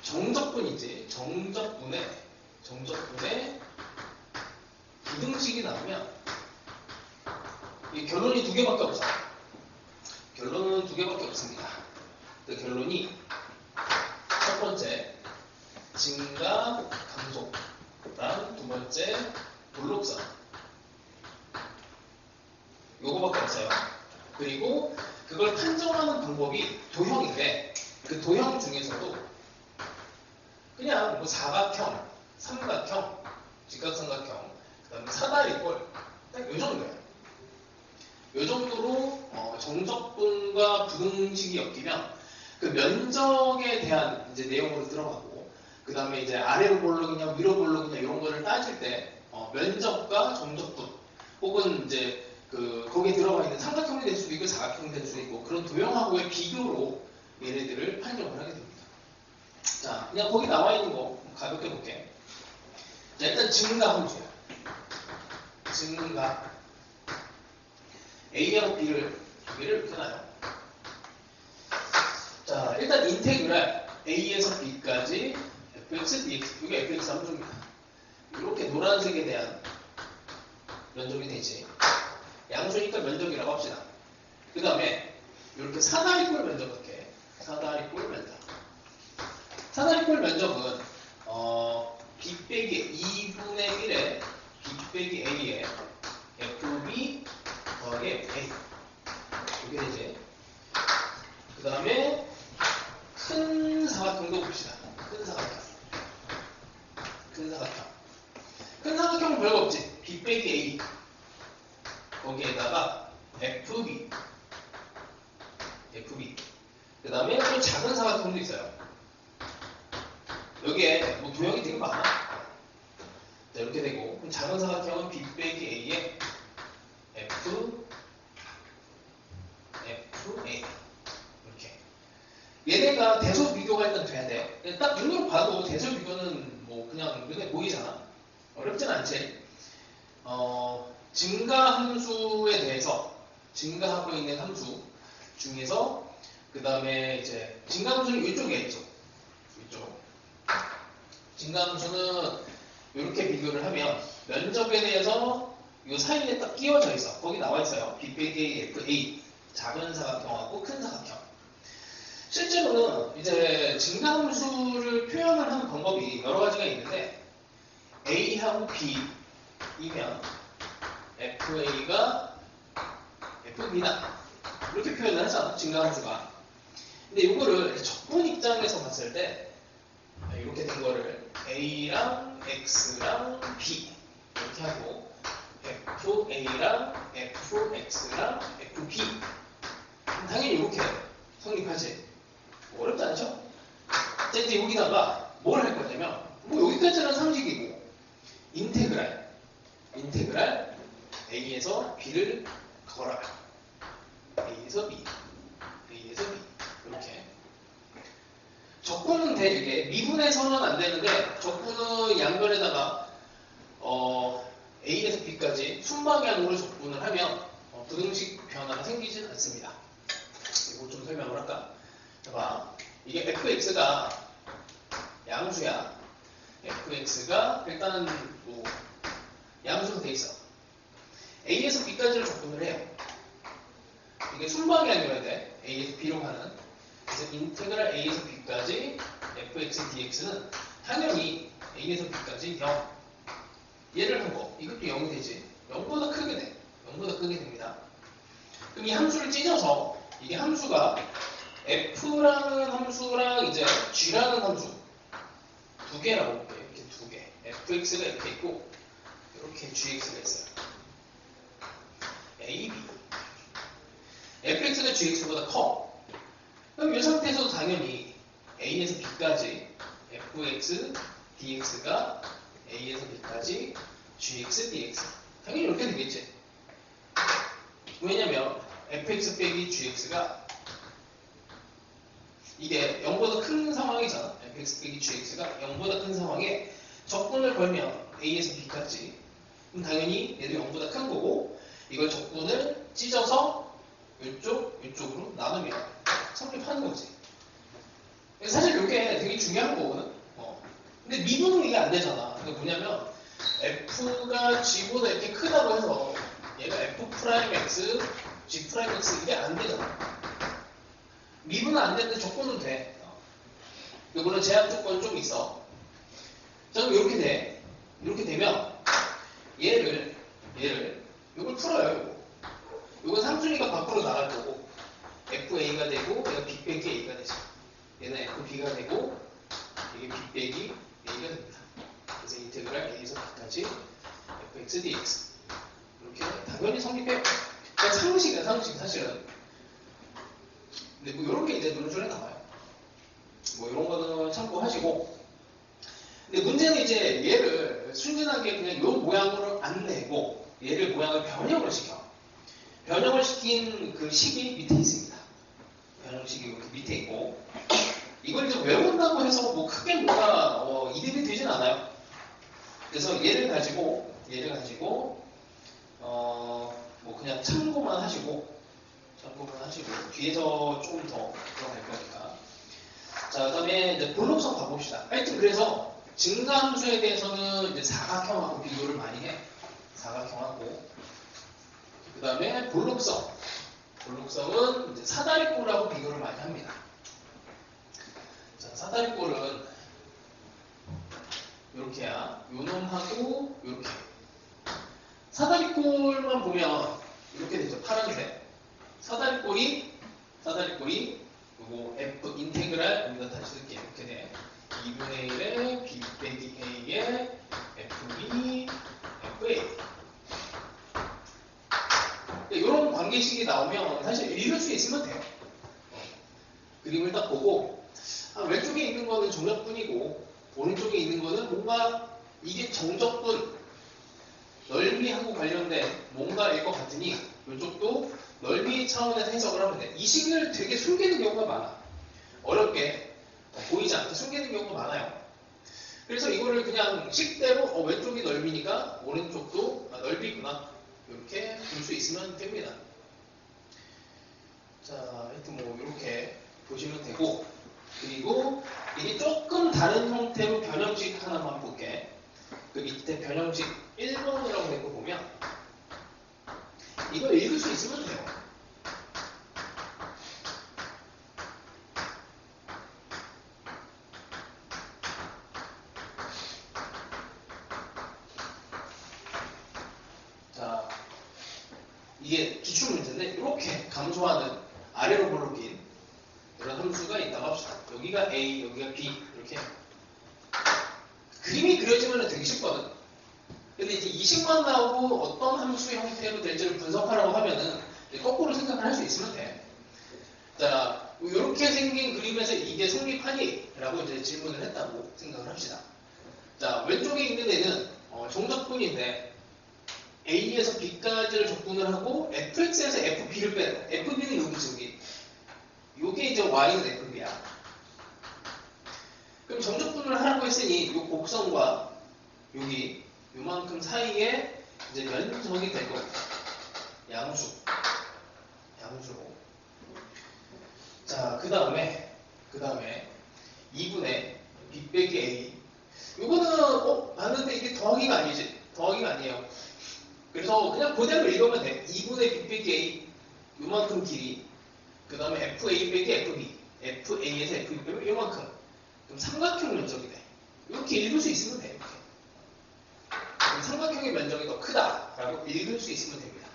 정적분이지. 정적분에 부등식이 나오면 이 결론이 두 개밖에 없어. 결론은 두 개밖에 없습니다. 그 결론이 첫 번째 증가 감속랑 두 번째 볼록선 요거밖에 없어요. 그리고 그걸 판정하는 방법이 도형인데 그 도형 중에서도 그냥 뭐 사각형, 삼각형, 직각삼각형, 그 다음에 사다리꼴 딱 요 정도예요. 요 정도로 정적분과 부등식이 엮이면 그 면적에 대한 이제 내용으로 들어가고 그 다음에 이제 아래로 볼록이냐 위로 볼록이냐 이런 거를 따질 때 면적과 정적분 혹은 이제 거기에 들어가 있는 삼각형이 될 수도 있고 사각형이 될 수도 있고 그런 도형하고의 비교로 얘네들을 판정을 하게 됩니다. 자, 그냥 거기 나와 있는 거 가볍게 볼게. 자, 일단 증가 함수야. 증가 A하고 B를 두 개를 이렇게 놔요. 자, 일단 인테그랄 A에서 B까지 fx, dx, 이게 fx 함수입니다. 이렇게 노란색에 대한 면적이 되지. 양수니까 면적이라고 합시다. 그 다음에 이렇게 사다리꼴 면적 할게. 사다리꼴 면적. 사다리꼴 면적은 B 빼기 2분의 1에 B 빼기 A에 FB 더하기 FA 이렇게 되지. 그 다음에 큰 사각형도 봅시다. 큰 사각형. 큰 사각형은 별거 없지. B 빼기 A 거기에다가 FB. 그 다음에 또 작은 사각형도 있어요. 여기에 뭐 도형이 되게 많아. 자, 이렇게 되고, 그럼 작은 사각형은 B 빼기 A에 FA. 이렇게. 얘네가 대소 비교가 일단 돼야 돼. 딱 눈으로 봐도 대소 비교는 뭐 그냥 눈에 보이잖아. 어렵진 않지. 증가함수에 대해서, 증가하고 있는 함수 중에서, 그 다음에 이제, 증가함수는 이쪽에 있죠. 이쪽. 증가함수는 이렇게 비교를 하면, 면적에 대해서 이 사이에 딱 끼워져 있어. 거기 나와 있어요. B 빼기 FA. 작은 사각형하고 큰 사각형. 실제로는 이제 증가함수를 표현을 하는 방법이 여러 가지가 있는데, A하고 B이면 FA가 FB다. 이렇게 표현을 하잖아, 증가함수가. 근데 이거를 적분 입장에서 봤을 때, 이렇게 된 거를 A랑 X랑 B 이렇게 하고, FA랑 FX랑 FB. 당연히 이렇게 성립하지. 어렵지 않죠? 자, 이제 여기다가 뭘 할 거냐면, 뭐 여기까지는 상식이고, 인테그랄 A에서 B를 걸어라. A에서 B 이렇게. 적분은 돼. 이게 미분에서는 안 되는데, 적분은 양변에다가 A에서 B까지 순방향으로 적분을 하면 부등식 변화가 생기진 않습니다. 이거 좀 설명을 할까? 봐. 이게 fx가 양수야. fx가 일단은 뭐 양수로 돼 있어. a에서 b까지를 적분을 해요. 이게 순방향이어야 돼. a에서 b로 가는. 그래서 인테그랄 a에서 b까지 fx dx는 당연히 a에서 b까지 0. 얘를 한 거. 이것도 0이 되지. 0보다 크게 돼. 0보다 크게 됩니다. 그럼 이 함수를 찢어서 이게 함수가 f라는 함수랑 이제 g라는 함수 두 개라고 볼게요. 이렇게 두 개. fx가 이렇게 있고 이렇게 gx가 있어요. a, b. fx가 gx보다 커. 그럼 이 상태에서도 당연히 a에서 b까지 fx dx가 a에서 b까지 gx dx. 당연히 이렇게 되겠지. 왜냐면 fx 빼기 gx가 이게 0보다 큰 상황이잖아. fx 빼기 gx가 0보다 큰 상황에 적분을 걸면 a에서 b까지. 그럼 당연히 얘도 0보다 큰 거고, 이걸 적분을 찢어서 이쪽으로 나누면 성립하는 거지. 사실 이게 되게 중요한 거거든. 근데 미분은 이게 안 되잖아. 그게 뭐냐면 f가 g보다 이렇게 크다고 해서 얘가 f'x, g'x 이게 안 되잖아. 미분은 안 되는데 적분은 돼. 물론 제한 조건이 좀 있어. 자, 그럼 이렇게 돼. 이렇게 되면 얘를 이걸 풀어요. 이건 상순위가 밖으로 나갈 거고 FA가 되고 얘가 B 빼기 A가 되죠. 얘는 FB가 되고 이게 B 빼기 A가 됩니다. 그래서 인테그랄 A에서 B까지 fx dx 이렇게 당연히 성립해요. 그러니까 상식이야, 상식 사실은. 근데 뭐 이런 게 이제 논술에 나와요. 뭐 이런 거는 참고하시고. 근데 문제는 이제 얘를 순진하게 그냥 요 모양으로 안 내고 얘를 모양을 변형을 시켜. 변형을 시킨 그 식이 밑에 있습니다. 변형식이 이렇게 밑에 있고, 이걸 이제 외운다고 해서 뭐 크게 뭐가 이득이 되진 않아요. 그래서 얘를 가지고 뭐 그냥 참고만 하시고 뒤에서 조금 더 들어갈 거니까. 자, 그다음에 이제 볼록성 가봅시다. 하여튼 그래서 증가함수에 대해서는 이제 사각형하고 비교를 많이 해. 사각형하고. 그다음에 볼록성은 이제 사다리꼴하고 비교를 많이 합니다. 자, 사다리꼴은 이렇게야. 요놈하고 이렇게. 사다리꼴만 보면 이렇게 되죠. 파란색. 사다리꼴이 요거 f 인테그랄 여기다 다시 쓸게요. 이렇게 돼. 2분의 1에 b 빼기 a에 fb fa. 이런 관계 관계식이 나오면 사실 읽을 수 있으면 돼요. 그림을 딱 보고 왼쪽에 있는 거는 정적분이고 오른쪽에 있는 거는 뭔가 이게 정적분 넓이하고 관련된 뭔가일 것 같으니 이쪽도 넓이 차원에서 해석을 하면 돼. 이 식을 되게 숨기는 경우가 많아. 어렵게 보이지 않게 숨기는 경우가 많아요. 그래서 이거를 그냥 식대로 왼쪽이 넓이니까 오른쪽도 넓이구나 이렇게 볼 수 있으면 됩니다. 자, 하여튼 뭐 이렇게 보시면 되고, 그리고 이게 조금 다른 형태로 변형식 하나만 볼게. 그 밑에 변형식 1번이라고 된 거 보면 이거 읽을 수 있으면 돼요. 자, 이게 기출 문제인데 이렇게 감소하는 아래로 볼록인 이런 함수가 있다고 합시다. 여기가 A, 여기가 B 이렇게 그림이 그려지면 되게 쉽거든. 근데 이제 이식만 나오고 어떤 함수의 형태로 될지를 분석하라고 하면은 거꾸로 생각을 할 수 있으면 돼. 자, 이렇게 생긴 그림에서 이게 성립하니? 라고 이제 질문을 했다고 생각을 합시다. 자, 왼쪽에 있는 애는 정적분인데 A에서 B까지를 적분을 하고 fx에서 fb를 빼요. fb는 여기지 여기. 요게 이제 y는 fb야. 그럼 정적분을 하라고 했으니 이 곡선과 여기 요만큼 사이에 이제 면적이 될 겁니다. 양수로. 자, 그 다음에 2분의 b 빼기 a. 요거는 봤는데 이게 더하기가 아니지. 더하기가 아니에요. 그래서 그냥 그대로 읽으면 돼. 2분의 b 빼기 a 요만큼 길이. 그 다음에 fa 빼기 fb. fa에서 fb 빼면 요만큼. 그럼 삼각형 면적이 돼. 이렇게 읽을 수 있으면 돼. 이렇게. 그럼 삼각형의 면적이 더 크다라고 읽을 수 있으면 됩니다.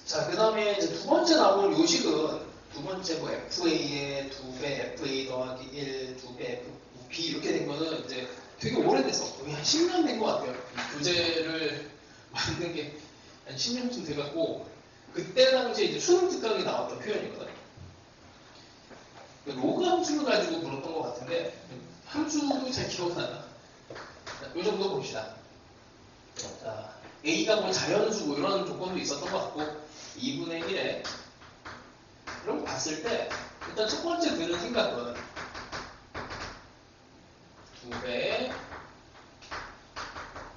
자, 그 다음에 이제 두 번째 나올 요식은 두 번째 뭐 FA에 2배 FA 더하기 1, 2배 FB 이렇게 된 거는 이제 되게 오래돼서 거의 한 10년 된 것 같아요. 이 교재를 만든 게 한 10년쯤 돼갖고 그때 당시에 이제 수능 특강에 나왔던 표현이거든. 로그 함수를 가지고 물었던 것 같은데 함수도 잘 기억이 안 나. 이 정도 봅시다. 자, A가 뭐 자연수고 이런 조건도 있었던 것 같고 2분의 1에 이런 거 봤을 때 일단 첫 번째 드는 생각은 2배의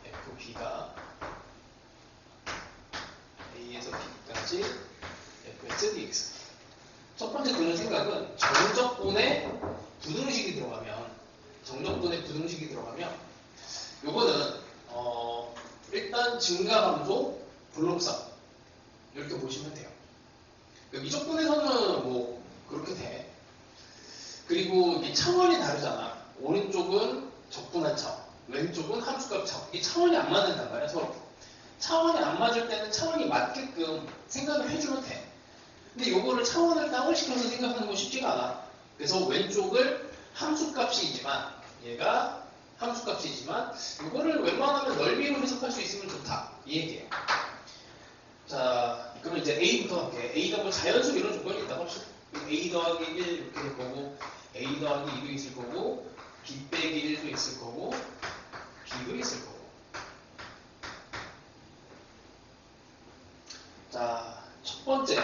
FB가 A에서 B까지 fx dx. 첫 번째 드는 생각은 정적분의 부등식이 들어가면 요거는 일단 증가함수 블록선 이렇게 보시면 돼요. 미적분에서는 뭐 그렇게 돼. 그리고 이 차원이 다르잖아. 오른쪽은 적분한 차원, 왼쪽은 함수값 차원. 이 차원이 안 맞는단 말이야 서로. 차원이 안 맞을 때는 차원이 맞게끔 생각을 해주면 돼. 근데 요거를 차원을 땅을 시켜서 생각하는 건 쉽지가 않아. 그래서 왼쪽을 함수값이지만 얘가 함수값이지만 요거를 웬만하면 넓이로 해석할 수 있으면 좋다. 이 얘기예요. 자, 그러면 이제 A부터 할게. A가 뭐 자연수 이런 조건이 있다고 합시다. A 더하기 1 이렇게 될 거고 A 더하기 2도 있을 거고 B 빼기 1도 있을 거고 B도 있을 거고. 자, 첫 번째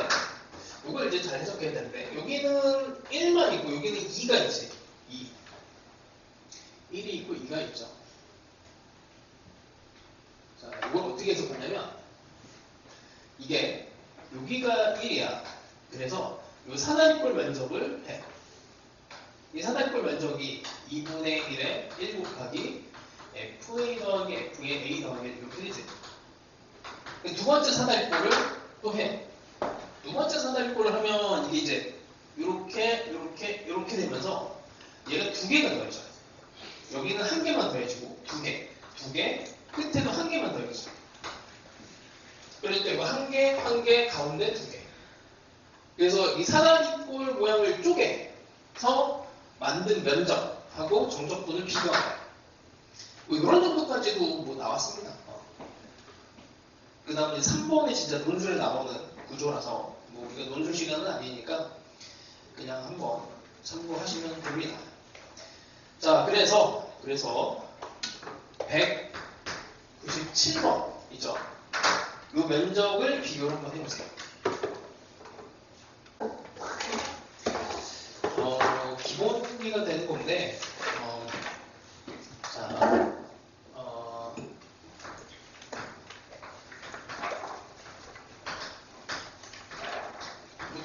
이걸 이제 잘 해석해야 되는데 여기는 1만 있고 여기는 2가 있지. 2. 1이 있고 2가 있죠. 자, 이걸 어떻게 해석하냐면 이게 여기가 1이야. 그래서 이 사다리꼴 면적을 해. 이 사다리꼴 면적이 2분의 1에 1 곱하기 FA 더하기 F의 A 더하기 이렇게 되지. 두 번째 사다리꼴을 또 해. 두 번째 사다리꼴을 하면 이게 이제 이렇게 되면서 얘가 두 개가 더해져. 여기는 한 개만 더해지고 두 개, 끝에도 한 개만 더해지고. 그러니까 이거 한 개, 가운데 두 개. 그래서 이 사다리꼴 모양을 쪼개서 만든 면적하고 정적분을 비교하는 뭐 이런 정도까지도 뭐 나왔습니다. 그 다음에 3번에 진짜 논술에 나오는 구조라서 뭐 우리가 논술 시간은 아니니까 그냥 한번 참고하시면 됩니다. 자, 그래서 197번 있죠. 이 면적을 비교를 한번 해보세요. 기본기가 되는 건데,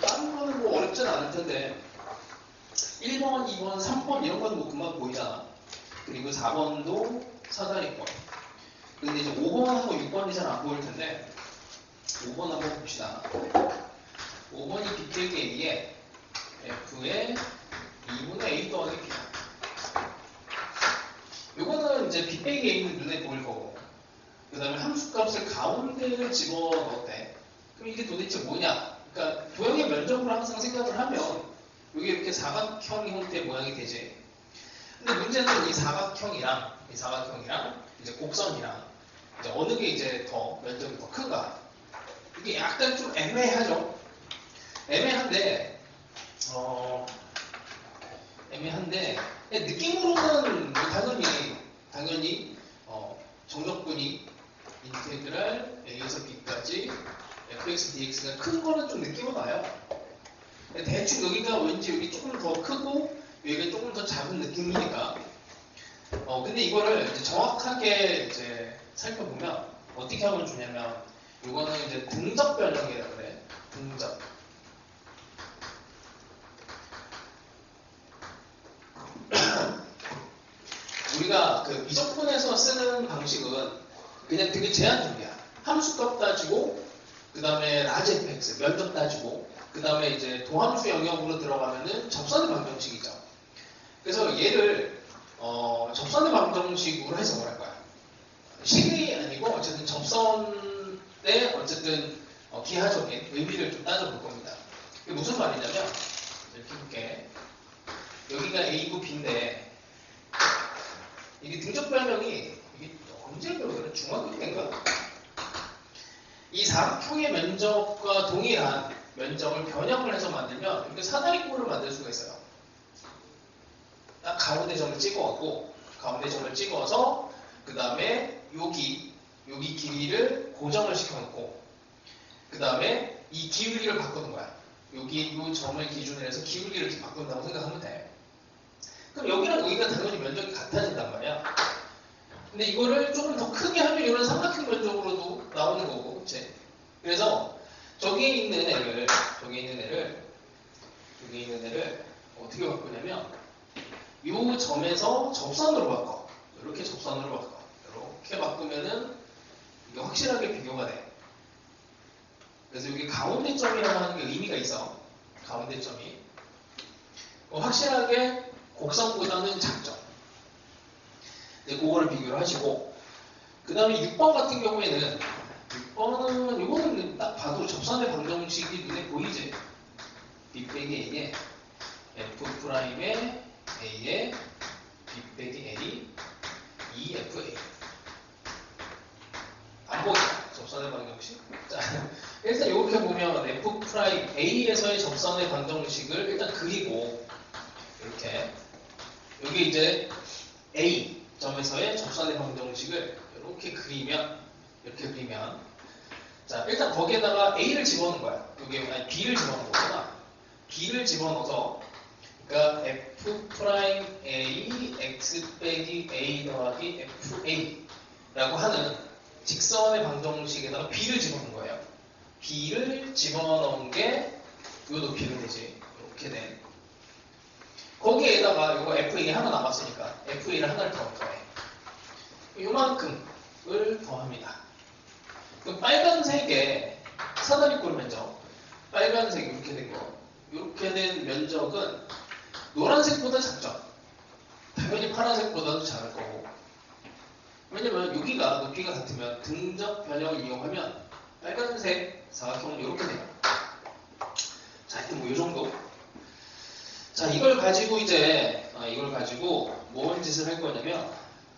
다른 거는 뭐 어렵진 않을 텐데, 1번, 2번, 3번 이런 건 뭐 금방 보이잖아. 그리고 4번도 사다리권. 근데 이제 5번하고 6번이 잘 안 보일 텐데, 5번 한번 봅시다. 5번이 빅데이터 A에 F에 2분의 A 더하기 B다. 요거는 이제 빅데이터 A는 눈에 보일 거고, 그 다음에 함수값을 가운데를 집어넣었대. 그럼 이게 도대체 뭐냐? 그러니까 도형의 면적으로 항상 생각을 하면 이게 이렇게 사각형 형태의 모양이 되지. 근데 문제는 이 사각형이랑 이제 곡선이랑 이제 어느 게 이제 더 면적이 더 큰가? 이게 약간 좀 애매하죠. 애매한데 느낌으로는 뭐 당연히 정적분이 인테그랄 A에서 B까지 fx dx가 큰 거는 좀 느낌은 와요. 대충 여기가 왠지 여기 조금 더 크고 여기가 조금 더 작은 느낌이니까. 근데 이거를 이제 정확하게 이제 살펴보면 어떻게 하면 좋냐면 이거는 이제 등적 변형이라 그래. 등적. 우리가 그 이적분에서 쓰는 방식은 그냥 되게 제한적이야. 함수값 따지고, 그 다음에 라지 fx, 면적 따지고, 그 다음에 이제 도함수 영역으로 들어가면은 접선의 방정식이죠. 그래서 얘를 접선의 방정식으로 해석을 할 거야. 식이 아니고 어쨌든 접선의 어쨌든 기하적인 의미를 좀 따져볼 겁니다. 이게 무슨 말이냐면 이렇게 볼게. 여기가 A고 B인데 이게 등적 변형이 이게 언제 배우더라? 중학교 때인가? 이 사각형의 면적과 동일한 면적을 변형을 해서 만들면 이렇게 사다리꼴을 만들 수가 있어요. 딱 가운데 점을 찍어갖고 가운데 점을 찍어서 그 다음에 여기 길이를 고정을 시켜놓고 그 다음에 이 기울기를 바꾸는 거야. 여기 이 점을 기준으로 해서 기울기를 이렇게 바꾼다고 생각하면 돼. 그럼 여기랑 여기가 당연히 면적이 같아진단 말이야. 근데 이거를 조금 더 크게 하면 이런 삼각형 면적으로도 나오는 거고, 그치? 그래서 저기에 있는 애를 어떻게 바꾸냐면 이 점에서 접선으로 바꿔. 이렇게 접선으로 바꿔. 이렇게 바꾸면은 이게 확실하게 비교가 돼. 그래서 여기 가운데 점이라고 하는 게 의미가 있어. 가운데 점이. 확실하게 곡선보다는 작죠. 네, 그거를 비교를 하시고, 그 다음에 6번 같은 경우에는 6번은 이거는 딱 봐도 접선의 방정식이 눈에 보이지. B 빼기 A에 F 프라임에 A에 B 빼기 A EFA 안 보이죠? 접선의 방정식. 자, 일단 이렇게 보면 F 프라임 A에서의 접선의 방정식을 일단 그리고 이렇게 여기 이제 A 점에서의 접선의 방정식을 이렇게 그리면 자 일단 거기에다가 A를 집어넣는 거야. 여기 아니 B를 집어넣는 거구나. B를 집어넣어서 그러니까 F 프라임 A X 빼기 A 더하기 FA 라고 하는 직선의 방정식에다가 B를 집어넣는 거예요. B를 집어넣은 게 이 높이가 되지. 이렇게 된. 거기에다가 이거 FA 하나 남았으니까 FA를 하나를 더해. 요만큼을 더합니다. 그럼 빨간색의 사다리꼴 면적, 빨간색 이렇게 된 거, 이렇게 된 면적은 노란색보다 작죠. 당연히 파란색보다도 작을 거고. 왜냐면 여기가 높이가 같으면 등적 변형을 이용하면 빨간색 사각형은 이렇게 돼요. 자, 하여튼 뭐 이 정도. 자, 이걸 가지고 뭔 짓을 할 거냐면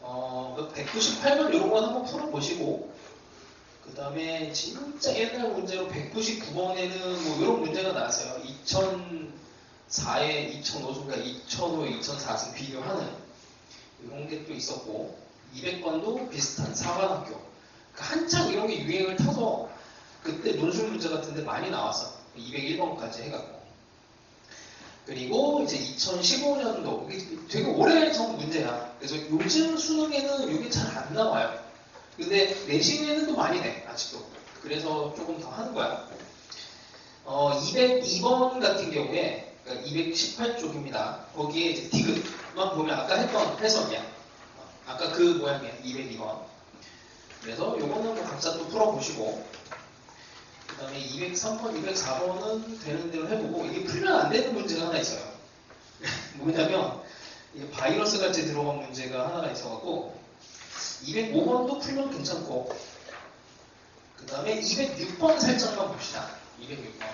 198번 이런 건 한번 풀어보시고 그 다음에 진짜 옛날 문제로 199번에는 뭐 이런 문제가 나왔어요. 2004에 2005순간 2005에 2004승 비교하는 이런 게 또 있었고 200번도 비슷한 사관학교. 그러니까 한창 이런 게 유행을 타서 그때 논술 문제 같은 데 많이 나왔어. 201번까지 해갖고. 그리고 이제 2015년도 되게 오래전 문제야. 그래서 요즘 수능에는 이게 잘 안 나와요. 근데 내신에는 또 많이 내 아직도. 그래서 조금 더 하는 거야. 202번 같은 경우에 그러니까 218쪽입니다. 거기에 이제 디귿만 보면 아까 했던 해석이야. 아까 그 모양이야. 202번. 그래서 요거는 뭐 각자 또 풀어보시고 그 다음에 203번, 204번은 되는 대로 해보고 이게 풀면 안 되는 문제가 하나 있어요. 뭐냐면 이게 바이러스 같이 들어간 문제가 하나가 있어갖고 205번도 풀면 괜찮고 그 다음에 206번 살짝만 봅시다. 206번.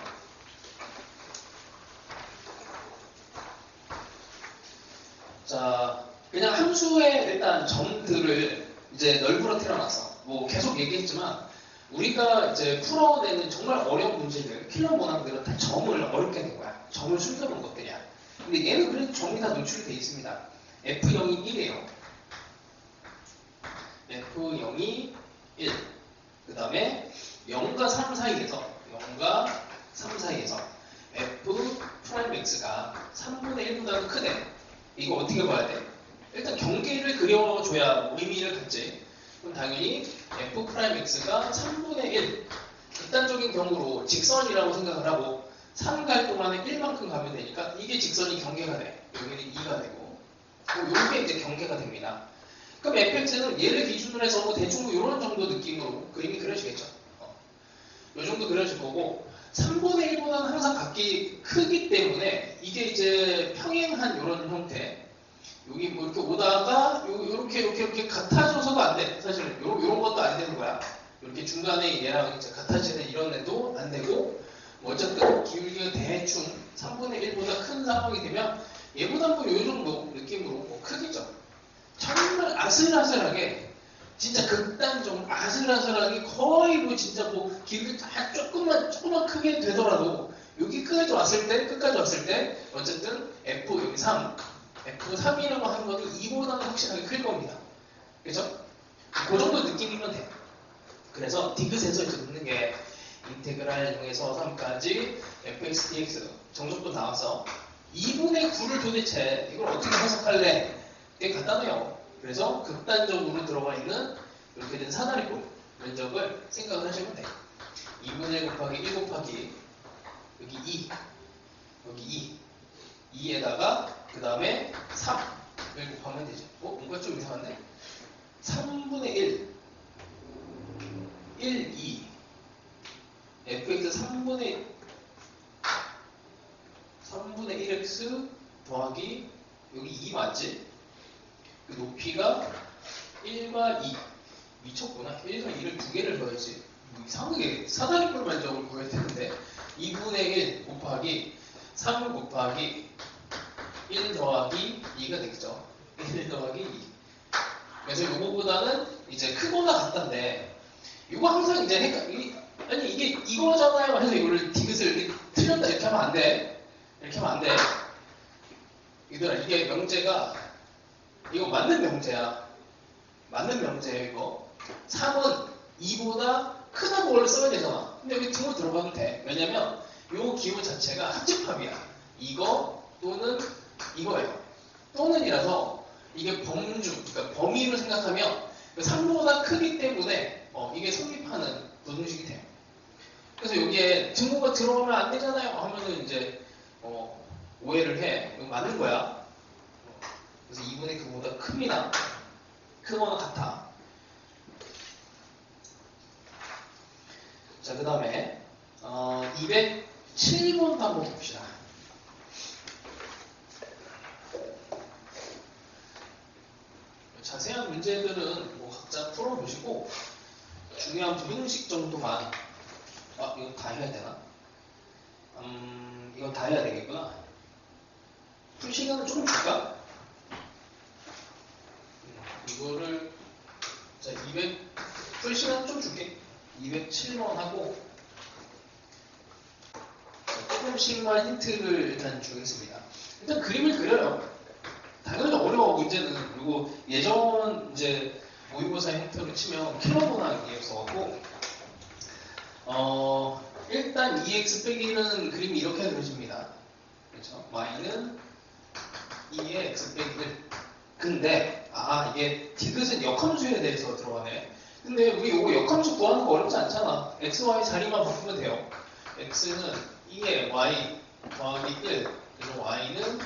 자, 그냥 함수의 일단 점들을 이제 널브러 틀어놨어. 뭐 계속 얘기했지만 우리가 이제 풀어내는 정말 어려운 문제들, 킬러 문항들은 다 점을 어렵게 낸 거야. 점을 숨겨놓은 것들이야. 근데 얘는 그래도 점이 다 노출이 돼 있습니다. F0이 1이에요. F0이 1. 그 다음에 0과 3 사이에서 F 프라임 X가 3분의 1보다 크대. 이거 어떻게 봐야 돼? 일단 경계를 그려줘야 의미를 갖지. 그럼 당연히 F 프라임 X가 3분의 1. 극단적인 경우로 직선이라고 생각을 하고 3 갈 동안에 1만큼 가면 되니까 이게 직선이 경계가 돼. 여기는 2가 되고. 이게 이제 경계가 됩니다. 그럼 fx는 얘를 기준으로 해서 뭐 대충 뭐 이런 정도 느낌으로 그림이 그려지겠죠. 이 정도 그려질 거고 3분의 1보다는 항상 각기 크기 때문에 이게 이제 평행한 이런 형태. 여기 뭐 이렇게 오다가 이렇게 같아져서도 안 돼. 사실은 요런 것도 안 되는 거야. 이렇게 중간에 얘랑 이제 같아지는 이런 애도 안 되고 뭐 어쨌든 기울기가 대충 3분의 1보다 큰 상황이 되면 얘보다 뭐 요 정도 느낌으로 뭐 크겠죠. 정말 아슬아슬하게 진짜 극단적으로 아슬아슬하게 거의 뭐 진짜 뭐 기울기 다 조금만 크게 되더라도 여기 끝까지 왔을 때 어쨌든 F 여기 3 F3이라고 하는 거는 2보다는 확실하게 클 겁니다. 그죠? 그 정도 느낌이면 돼. 그래서 디귿에서 이제 넣는 게 인테그랄 0에서 3까지 fx dx 정적도 나와서 2분의 9를 도대체 이걸 어떻게 해석할래? 되게 간단해요. 그래서 극단적으로 들어가 있는 이렇게 된 사다리꼴 면적을 생각을 하시면 돼요. 2분의 1 곱하기 1 곱하기 여기 2 여기 2에다가 그 다음에 3을 곱하면 되죠. 뭔가 좀 이상한데? 3분의 1 2 fx 3분의 1x 더하기 여기 2 맞지? 그 높이가 1과 2 미쳤구나. 1과 2를 두 개를 더했지. 뭐 이상하게 사다리꼴 면적을 구할 텐데 2분의 1 곱하기 3 곱하기 1 더하기 2가 되겠죠. 1 더하기 2. 그래서 요거보다는 이제 크거나 같단데 이거 항상 이제 아니 이게 이거잖아요 해서 이거를 디귿을 이렇게 틀렸다 이렇게 하면 안 돼. 이렇게 하면 안 돼. 얘들아 이게 명제가 이거 맞는 명제야. 맞는 명제예요 이거. 3은 2보다 크다고 원래 써야 되잖아. 근데 여기 등으로 들어가도 돼. 왜냐면 요 기호 자체가 합집합이야. 이거 또는 이거예요. 또는이라서 이게 그러니까 범위로 생각하면 3보다 크기 때문에 이게 성립하는 부등식이 돼요. 그래서 여기에 등호가 들어가면 안 되잖아요 하면은 이제 오해를 해. 이거 맞는 거야. 그래서 2분의 9보다 큽니다. 크거나 같아. 자, 그 다음에 207번도 한번 봅시다. 자세한 문제들은 뭐 각자 풀어보시고 중요한 부등식 정도만 이거 다 해야 되나? 이거 다 해야 되겠구나. 풀 시간을 조금 줄까? 이거를 풀 시간 좀 줄게. 207번 하고 조금씩만 힌트를 일단 주겠습니다. 일단 그림을 그려요. 당연히 어려워 문제는. 그리고 예전 이제 모의고사 형태로 치면 킬러문항이었어갖고 일단 2x 빼기 1은 그림이 이렇게 그려집니다. 그렇죠? y는 2의 x 빼기 1. 근데 이게 디귿은 역함수에 대해서 들어가네. 근데 우리 이거 역함수 구하는 거 어렵지 않잖아. x, y 자리만 바꾸면 돼요. x는 2의 y 더하기 1. 그래서 y는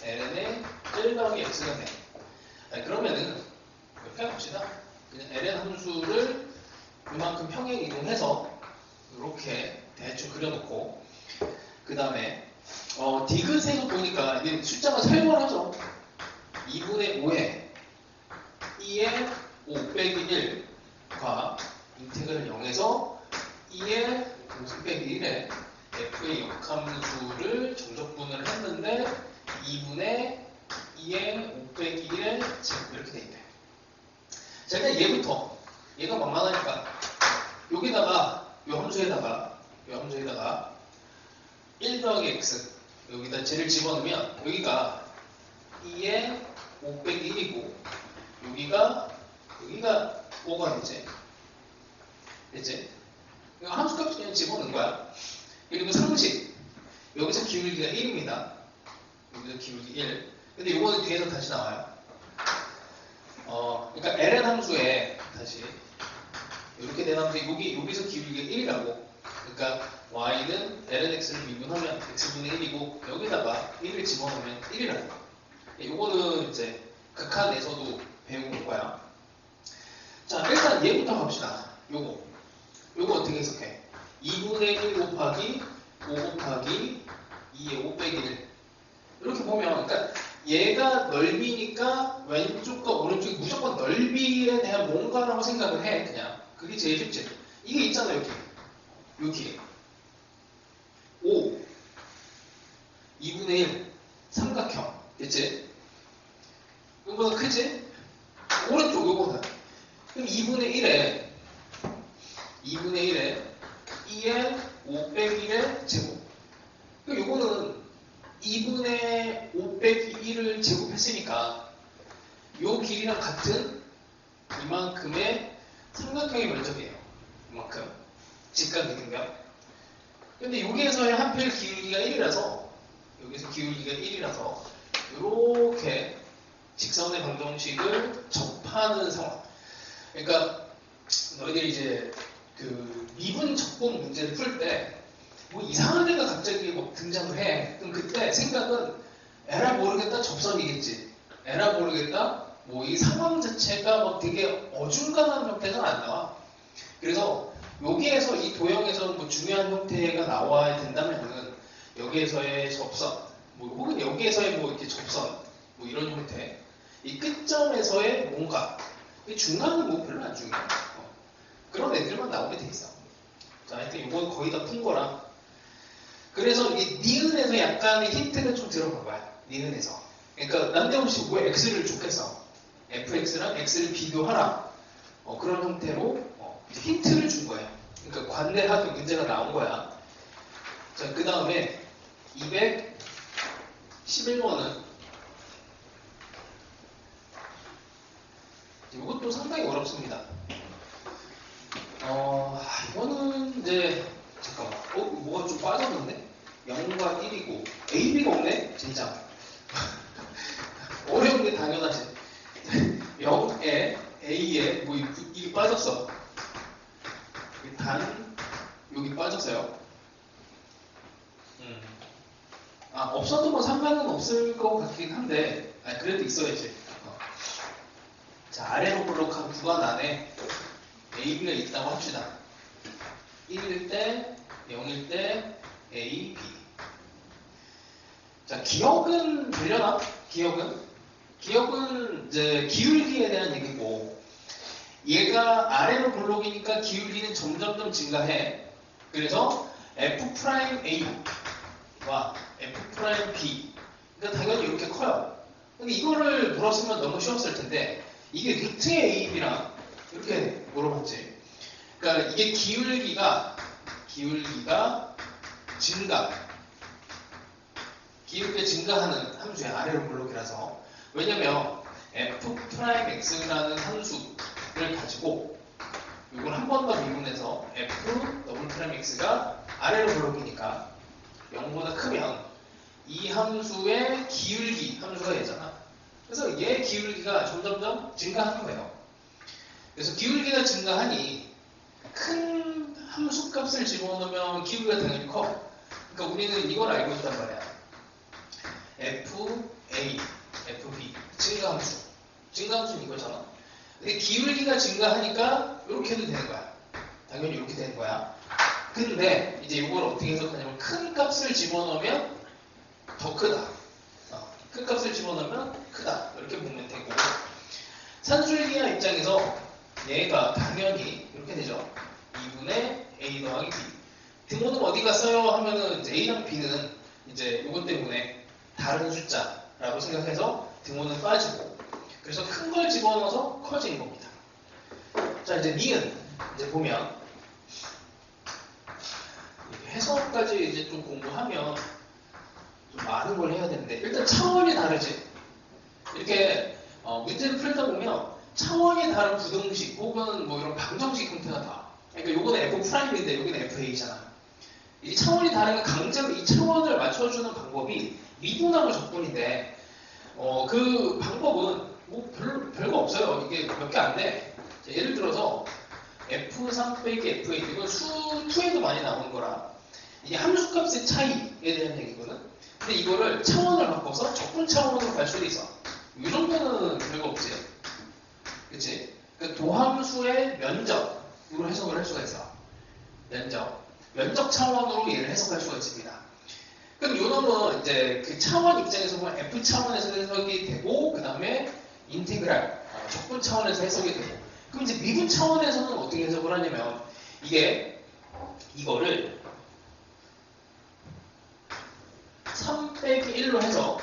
ln의 1 더하기 x가 돼. 그러면은 이렇게 해봅시다. 그냥 ln 함수를 이만큼 평행 이동해서 이렇게 대충 그려놓고 그 다음에 디귿에서 보니까 이게 숫자가 살벌하죠. 2분의 5에 2의 5 빼기 1과 인테그랄 0에서 2의 5 빼기 1에 f의 역함수를 정적분을 했는데 2분의 2의 5 빼기 1의 제곱 이렇게 돼 있대. 자, 일단 얘부터 얘가 만만하니까 여기다가 요 함수에다가 1 더하기 x 여기다 쟤를 집어넣으면 여기가 2의 5 빼기 1이고 여기가 5가 되지. 됐지? 이거 함수값 그냥 집어넣은 거야. 그리고 상식 여기서 기울기가 1입니다. 여기서 기울기 1. 근데 이거는 뒤에서 다시 나와요. 그러니까 ln 함수에 다시 이렇게 된 함수에 여기서 기울기가 1이라고. 그러니까 y는 ln x를 미분하면 x분의 1이고 여기다가 1을 집어넣으면 1이라고. 이거는 이제 극한에서도 배운 거야. 자, 일단 얘부터 갑시다. 요거 어떻게 해석해? 2분의 1 곱하기 5 곱하기 2의 5 빼기 1. 이렇게 보면, 그러니까 얘가 넓이니까 왼쪽과 오른쪽이 무조건 넓이에 대한 뭔가라고 생각을 해. 그냥 그게 제일 쉽지. 이게 있잖아 여기 5 2분의 1 삼각형 됐지? 이거보다 크지? 오른쪽 요거는 그럼 2분의 1에 2의 5 빼기 1의 제곱. 그럼 요거는 2분의 5 빼기 1을 제곱했으니까 요 길이랑 같은 이만큼의 삼각형의 면적이에요. 이만큼 직각이등변. 근데 여기에서의 한필 기울기가 1이라서 여기서 기울기가 1이라서 이렇게 직선의 방정식을 접하는 상황. 그러니까 너희들이 이제 그 미분 적분 문제를 풀 때 뭐 이상한 애가 갑자기 뭐 등장을 해. 그럼 그때 생각은 에라 모르겠다 접선이겠지. 에라 모르겠다 뭐 이 상황 자체가 막 되게 어중간한 형태가 안 나와. 그래서 여기에서 이 도형에서 뭐 중요한 형태가 나와야 된다면은 여기에서의 접선, 뭐 혹은 여기에서의 뭐 이렇게 접선, 뭐 이런 형태, 이 끝점에서의 뭔가, 이 중간은 뭐 별로 안 중요해. 그런 애들만 나오게 돼 있어. 자, 하여튼 이건 거의 다 푼 거라. 그래서 이 니은에서 약간의 힌트가 좀 들어간 거야. 니은에서. 그러니까 남대없이 왜 x를 줬겠어? fx랑 x를 비교하라. 그런 형태로 힌트를 준 거예요. 그러니까 관대하게 문제가 나온 거야. 자, 그 다음에 211번은 이것도 상당히 어렵습니다. 이거는 이제 잠깐만. 뭐가 좀 빠졌는데? 0과 1이고 A, B가 없네? 진짜. 어려운 게 당연하지. 0에 A에 뭐 이게 빠졌어. 단 여기 빠졌어요. 없어도 뭐 상관은 없을 것 같긴 한데 그래도 있어야지. 자, 아래로 볼록한 구간 안에 A, B가 있다고 합시다. 1일 때, 0일 때 A, B. 자, 기억은 되려나? 기억은 이제 기울기에 대한 얘기고, 얘가 아래로 볼록이니까 기울기는 점점점 증가해. 그래서 F'A와 F'B. 그러니까 당연히 이렇게 커요. 근데 이거를 물었으면 너무 쉬웠을 텐데, 이게 루트의 A, B랑 이렇게 물어봤지. 그러니까 이게 기울기가 증가하는 함수의 아래로 블록이라서. 왜냐면 f'x라는 함수를 가지고 이걸 한 번 더 미분해서 f'x가 아래로 블록이니까 0보다 크면 이 함수의 기울기 함수가 얘잖아. 그래서 얘 기울기가 점점점 증가하는 거예요. 그래서 기울기가 증가하니 큰 함수값을 집어넣으면 기울기가 당연히 커. 그러니까 우리는 이걸 알고 있단 말이야. FA, FB 증가함수는 이거잖아. 근데 기울기가 증가하니까 이렇게 해도 되는 거야. 당연히 이렇게 되는 거야. 근데 이제 이걸 어떻게 해석하냐면 큰 값을 집어넣으면 더 크다. 큰 값을 집어넣으면 크다. 이렇게 보면 되고, 산술기하 입장에서 얘가 당연히 이렇게 되죠. 2분의 A 더하기 B. 등호는 어디 갔어요? 하면은 이제 A랑 B는 이제 이것 때문에 다른 숫자라고 생각해서 등호는 빠지고, 그래서 큰 걸 집어넣어서 커지는 겁니다. 자, 이제 니은 이제 보면 해석까지 이제 좀 공부하면 좀 많은 걸 해야 되는데, 일단 차원이 다르지. 이렇게 문제를 풀다 보면 차원이 다른 부등식 혹은 뭐 이런 방정식 형태가 다. 그러니까 요거는 F'인데 여기는 FA잖아. 이 차원이 다르면 강제로 이 차원을 맞춰주는 방법이 미분하고 적분인데, 그 방법은 뭐 별거 없어요. 이게 몇 개 안 돼. 자, 예를 들어서 F3 빼기 FA, 이건 수2에도 많이 나오는 거라 이게 함수값의 차이에 대한 얘기거든. 근데 이거를 차원을 바꿔서 적분 차원으로 갈 수도 있어. 이 정도는 별거 없지. 그치? 그러니까 도함수의 면적으로 해석을 할 수가 있어. 면적 차원으로 얘를 해석할 수가 있습니다. 그럼 요 놈은 이제 그 차원 입장에서 보면 F 차원에서 해석이 되고, 그 다음에 인테그랄, 적분 차원에서 해석이 되고, 그럼 이제 미분 차원에서는 어떻게 해석을 하냐면, 이거를 3 빼기 1로 해서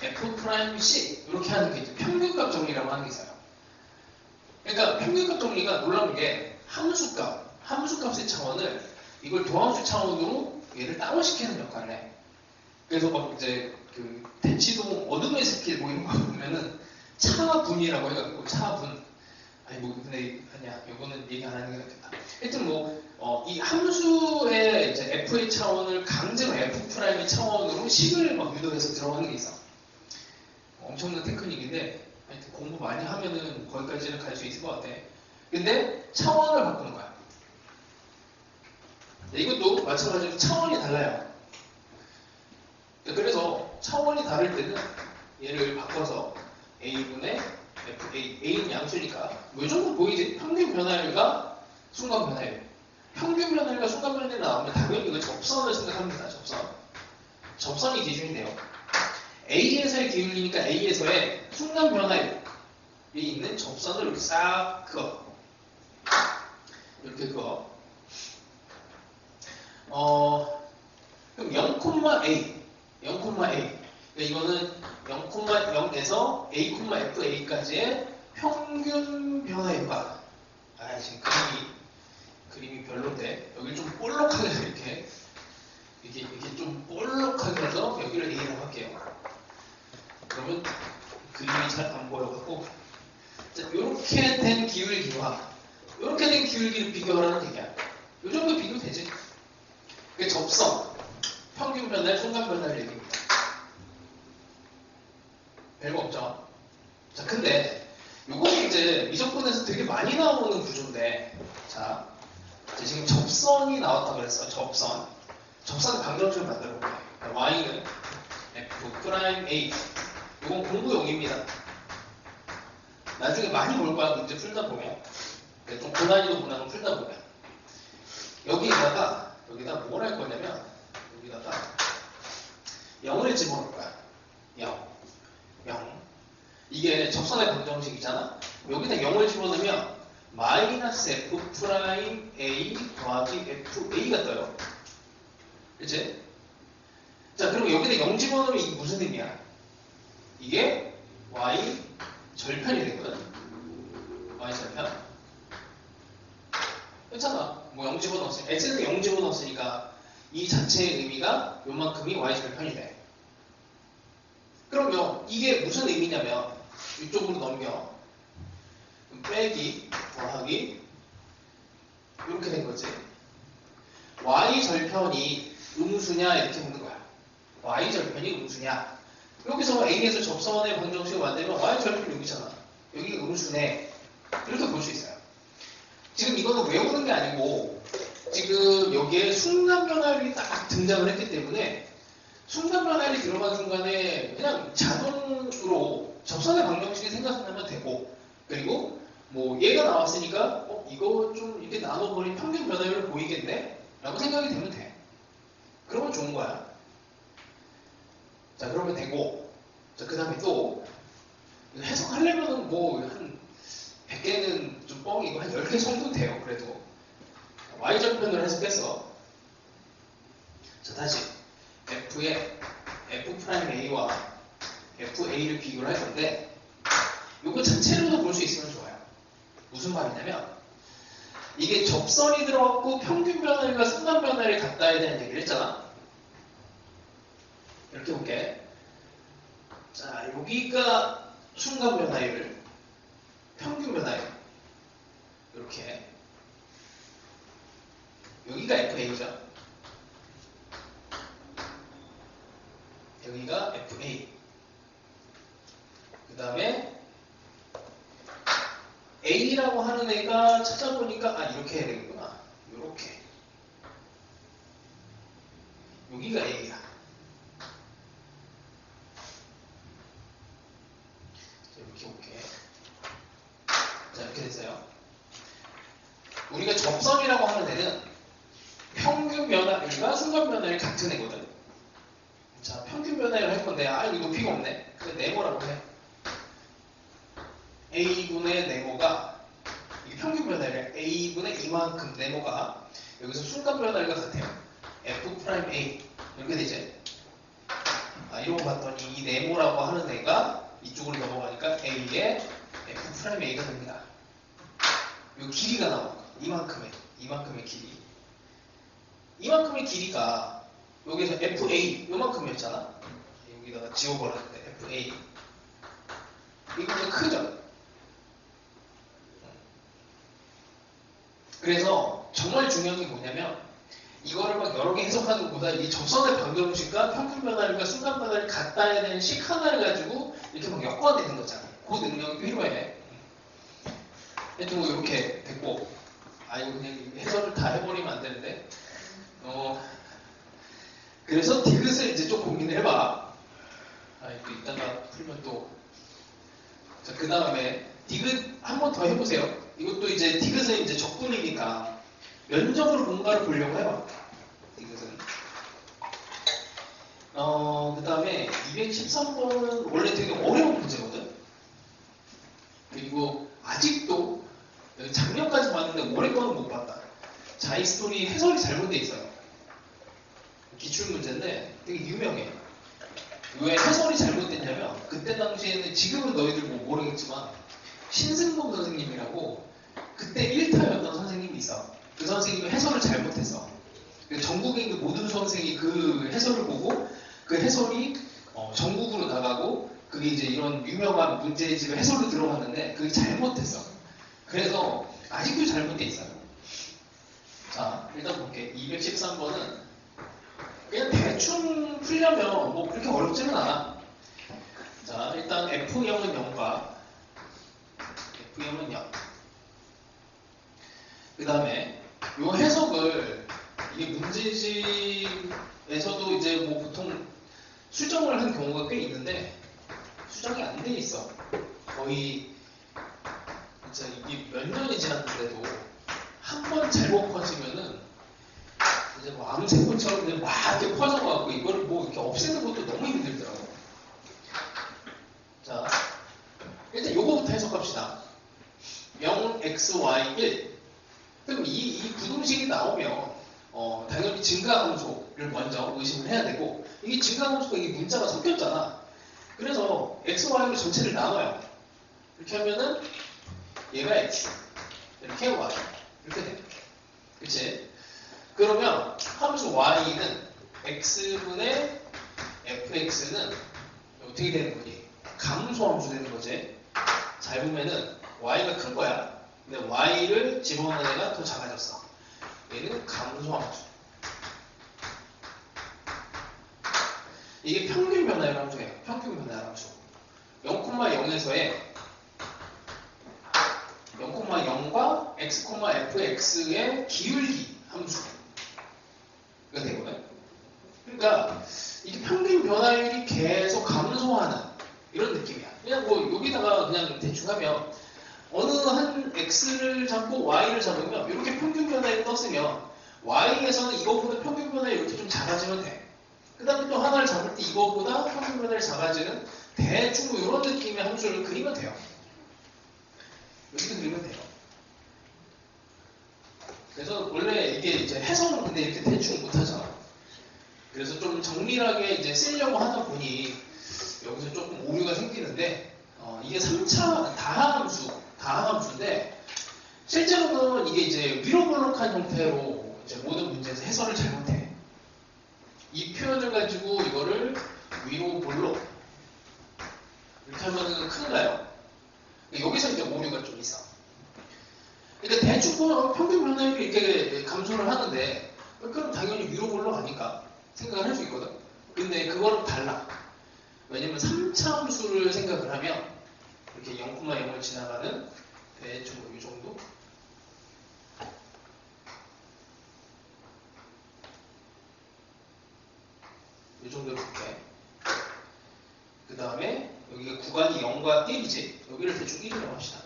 F'C 이렇게 하는 게 이제 평균값 정리라고 하는 게 있어요. 그러니까 평균값 정리가 놀라운 게 함수값의 차원을 이걸 도함수 차원으로 얘를 다운시키는 역할을 해. 그래서 막 이제 그 대치동 어둠의 숲길 보이는 거 보면은 차분이라고 해가지고 차분. 아니 뭐 근데 아니야, 이거는 얘기 안 하는 게 낫겠다. 하여튼 뭐 이 함수의 이제 f의 차원을 강제로 f'의 차원으로 식을 막 유도해서 들어가는 게 있어. 엄청난 테크닉인데 하여튼 공부 많이 하면은 거기까지는 갈 수 있을 것 같아. 근데 차원을 바꾸는 거야. 이것도 마찬가지로 차원이 달라요. 그래서 차원이 다를 때는 얘를 바꿔서 A분의 FA, A는 양수니까 뭐 이 정도 보이지? 평균 변화율과 순간 변화율. 평균 변화율과 순간 변화율이 나오면 당연히 이거 접선을 생각합니다. 접선이 기준인데요. A에서의 기울기니까 A에서의 순간 변화율이 있는 접선을 이렇게 싹 그어. 이렇게 그어. 그럼 0,A. 그러니까 이거는 0,0에서 A, FA까지의 평균 변화율과, 지금 그림이 별론데, 여기를 좀 볼록하게 이렇게 좀 볼록하게 해서 여기를 A라고 할게요. 그러면 그림이 잘 안 보여갖고, 이렇게 된 기울기와 이렇게 된 기울기를 비교하라는 얘기야. 이 정도 비교 되지? 그게 접선, 평균 변화율, 순간 변화율 얘기입니다. 별거 없죠. 자, 근데 요거는 이제 미적분에서 되게 많이 나오는 구조인데, 자, 지금 접선이 나왔다 그랬어. 접선의 방정식을 만들어 볼게요. y는 F'A. 이건 공부용입니다. 나중에 많이 볼 거야, 문제 풀다 보면. 좀 고난이도 문항을 풀다 보면. 여기다 뭘 할 거냐면, 여기다가 0을 집어넣을 거야. 0. 이게 접선의 방정식이잖아. 여기다 0을 집어넣으면 마이너스 F'A 더하기 FA가 떠요. 그치? 자, 그럼 여기다 0 집어넣으면 이게 무슨 의미야? 이게 Y 절편이 되거든. Y 절편. 괜찮아. 뭐 0 집어넣었으니까 x는 0 집어넣었으니까 이 자체의 의미가 요만큼이 y절편이 돼. 그러면 이게 무슨 의미냐면 이쪽으로 넘겨. 빼기, 더하기 이렇게 된 거지. y절편이 음수냐 이렇게 묻는 거야. y절편이 음수냐. 여기서 A에서 접선의 방정식을 만들면 y절편이 여기잖아. 여기가 음수네. 이렇게 볼 수 있어요. 지금 이거는 외우는 게 아니고 지금 여기에 순간변화율이 딱 등장을 했기 때문에 순간변화율이 들어간 순간에 그냥 자동으로 접선의 방정식이 생각하면 되고, 그리고 뭐 얘가 나왔으니까 이거 좀 이렇게 나눠버린 평균 변화율을 보이겠네? 라고 생각이 되면 돼. 그러면 좋은 거야. 자, 그러면 되고, 자, 그 다음에 또 해석하려면은 뭐 한 100개는 좀 뻥이고 한 10개 정도 돼요. 그래도 y절편으로 해석했어. 자, 다시 f의 f'A와 fA를 비교를 할 건데 이거 자체로도 볼 수 있으면 좋아요. 무슨 말이냐면 이게 접선이 들어갔고 평균 변화율과 순간 변화율이 같다에 대한 얘기를 했잖아. 이렇게 볼게. 자, 여기가 순간 변화율, 평균 변화율. 이렇게. 여기가 FA죠. 여기가 FA. 그 다음에 A라고 하는 애가 찾아보니까 이렇게 해야 되겠구나. 이렇게. 여기가 A야. 이렇게 볼게. 자, 이렇게 됐어요. 우리가 접선이라고 하는 애는 평균 변화율과 순간 변화율이 같은 애거든. 자, 평균 변화율 할 건데, 이거 높이가 없네. 그래서 네모라고 해. A분의 네모가, 이게 평균 변화율, A분의 이만큼 네모가, 여기서 순간 변화율과 같아요. F'A. 이렇게 되지. 이러고 봤더니 이 네모라고 하는 애가 이쪽으로 넘어가니까 A의 F'A가 됩니다. 이 길이가 나와. 이만큼의 길이. 이만큼의 길이가 여기서 FA 요만큼이었잖아. 여기다가 지워버렸는데 FA 이거보다 크죠. 그래서 정말 중요한 게 뭐냐면 이거를 막 여러 개 해석하는 것보다 이 접선의 방정식과 평균 변화율과 순간 변화율이 같다에 대한 식 하나를 가지고 이렇게 막 엮어내는 거잖아. 그 능력이 필요해. 하여튼 뭐 이렇게 됐고, 이거 그냥 해석을 다 해버리면 안 되는데, 그래서 디귿을 이제 좀 고민을 해봐. 또 이따가 풀면 또. 자, 그 다음에 디귿 한 번 더 해보세요. 이것도 이제 디귿은 이제 적분이니까 면적으로 뭔가를 보려고 해봐. 디귿은. 그 다음에 213번은 원래 되게 어려운 문제거든. 그리고 아직도 작년까지 봤는데 올해 거는 못 봤다. 자이스토리 해설이 잘못돼 있어요. 기출 문제인데 되게 유명해. 왜 해설이 잘못됐냐면 그때 당시에는 지금은 너희들 뭐 모르겠지만 신승범 선생님이라고 그때 1타였던 선생님이 있어. 그 선생님이 해설을 잘못했어. 전국에 있는 모든 수험생이 그 해설을 보고 그 해설이 전국으로 나가고 그게 이제 이런 유명한 문제집에 해설로 들어갔는데 그게 잘못했어. 그래서 아직도 잘못돼 있어요. 자, 일단 볼게. 213번은 그냥 대충 풀려면 뭐 그렇게 어렵지는 않아. 자, 일단 F0은 0과 F0은 0. 그 다음에 이 해석을 이게 문제집에서도 이제 뭐 보통 수정을 한 경우가 꽤 있는데 수정이 안 돼 있어. 거의 진짜 이게 몇 년이 지났는데도 한 번 잘못 퍼지면은 이제 뭐 암세포처럼 그냥 막 이렇게 퍼져갖고 이거를 뭐 이렇게 없애는 것도 너무 힘들더라고. 자, 일단 요거부터 해석합시다. 0, x, y, 1. 그럼 이 부등식이 나오면 당연히 증가함수를 먼저 의심을 해야 되고 이게 증가함수가 이게 문자가 섞였잖아. 그래서 x, y로 전체를 나눠요. 이렇게 하면은 얘가 x, 이렇게 y, 이렇게 돼. 그치? 그러면 함수 y는 x분의 fx는 어떻게 되는 거지? 감소함수 되는 거지. 잘 보면은 y가 큰 거야. 근데 y를 집어넣은 애가 더 작아졌어. 얘는 감소함수. 이게 평균 변화율 함수예요. 평균 변화율 함수. 0,0에서의 0,0과 x, fx의 기울기 함수가 되거든. 그러니까 이게 평균 변화율이 계속 감소하는 이런 느낌이야. 그냥 뭐 여기다가 그냥 대충 하면 어느 한 x를 잡고 y를 잡으면 이렇게 평균 변화율이 떴으면 y에서는 이거보다 평균 변화율이 이렇게 좀 작아지면 돼. 그 다음에 또 하나를 잡을 때 이거보다 평균 변화율이 작아지는 대충 뭐 이런 느낌의 함수를 그리면 돼요. 여기도 그리면 돼요. 그래서 원래 이게 이제 해석은 근데 이렇게 대충 못하잖아. 그래서 좀 정밀하게 이제 쓰려고 하다 보니 여기서 조금 오류가 생기는데 이게 3차 다항함수인데 실제로는 이게 이제 위로블록한 형태로 이제 모든 문제에서 해설을 잘못해. 이 표현을 가지고 이거를 위로블록 이렇게 하면 큰가요? 여기서 이제 오류가 좀 있어. 그러니까 대충 평균 변화율이 이렇게 감소를 하는데 그럼 당연히 위로블록 아닐까 생각을 할 수 있거든. 근데 그거랑 달라. 왜냐면 3차 함수를 생각을 하면 이렇게 0,0을 지나가는 대충 이 정도? 이 정도로 볼게. 그 다음에 여기가 구간이 0과 1이지. 여기를 대충 1이라고 합시다.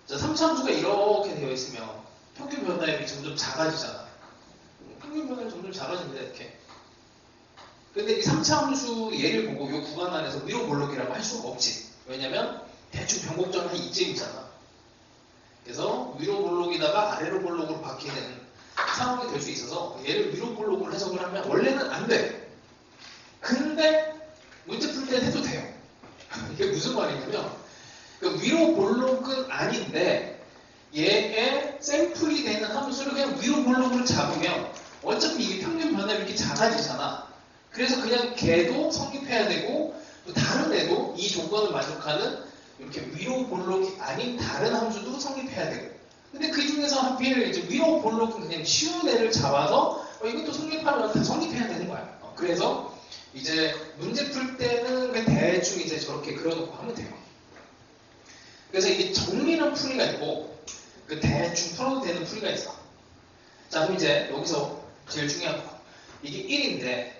자, 3차 함수가 이렇게 되어 있으면 평균 변화율이 점점 작아지잖아. 평균 변화율이 점점 작아진다 이렇게. 근데 이 3차 함수 얘를 보고 이 구간 안에서 위로블록이라고 할 수가 없지. 왜냐면 대충 변곡점 한 이쯤이잖아. 그래서 위로블록이다가 아래로블록으로 바뀌는 상황이 될 수 있어서 얘를 위로블록으로 해석을 하면 원래는 안 돼. 근데 문제 풀 때 해도 돼요. 이게 무슨 말이냐면 그 위로블록은 아닌데 얘의 샘플이 되는 함수를 그냥 위로블록으로 잡으면 어차피 이게 평균 변화율이 이렇게 작아지잖아. 그래서 그냥 걔도 성립해야 되고 또 다른 애도 이 조건을 만족하는 이렇게 위로블록이 아닌 다른 함수도 성립해야 되고. 근데 그 중에서 하필 이제 위로블록은 그냥 쉬운 애를 잡아서 이것도 성립하면 다 성립해야 되는 거야. 그래서 이제 문제 풀 때는 그냥 대충 이제 저렇게 그려놓고 하면 돼요. 그래서 이게 정밀한 풀이가 있고 그 대충 풀어도 되는 풀이가 있어. 자, 그럼 이제 여기서 제일 중요한 거. 이게 1인데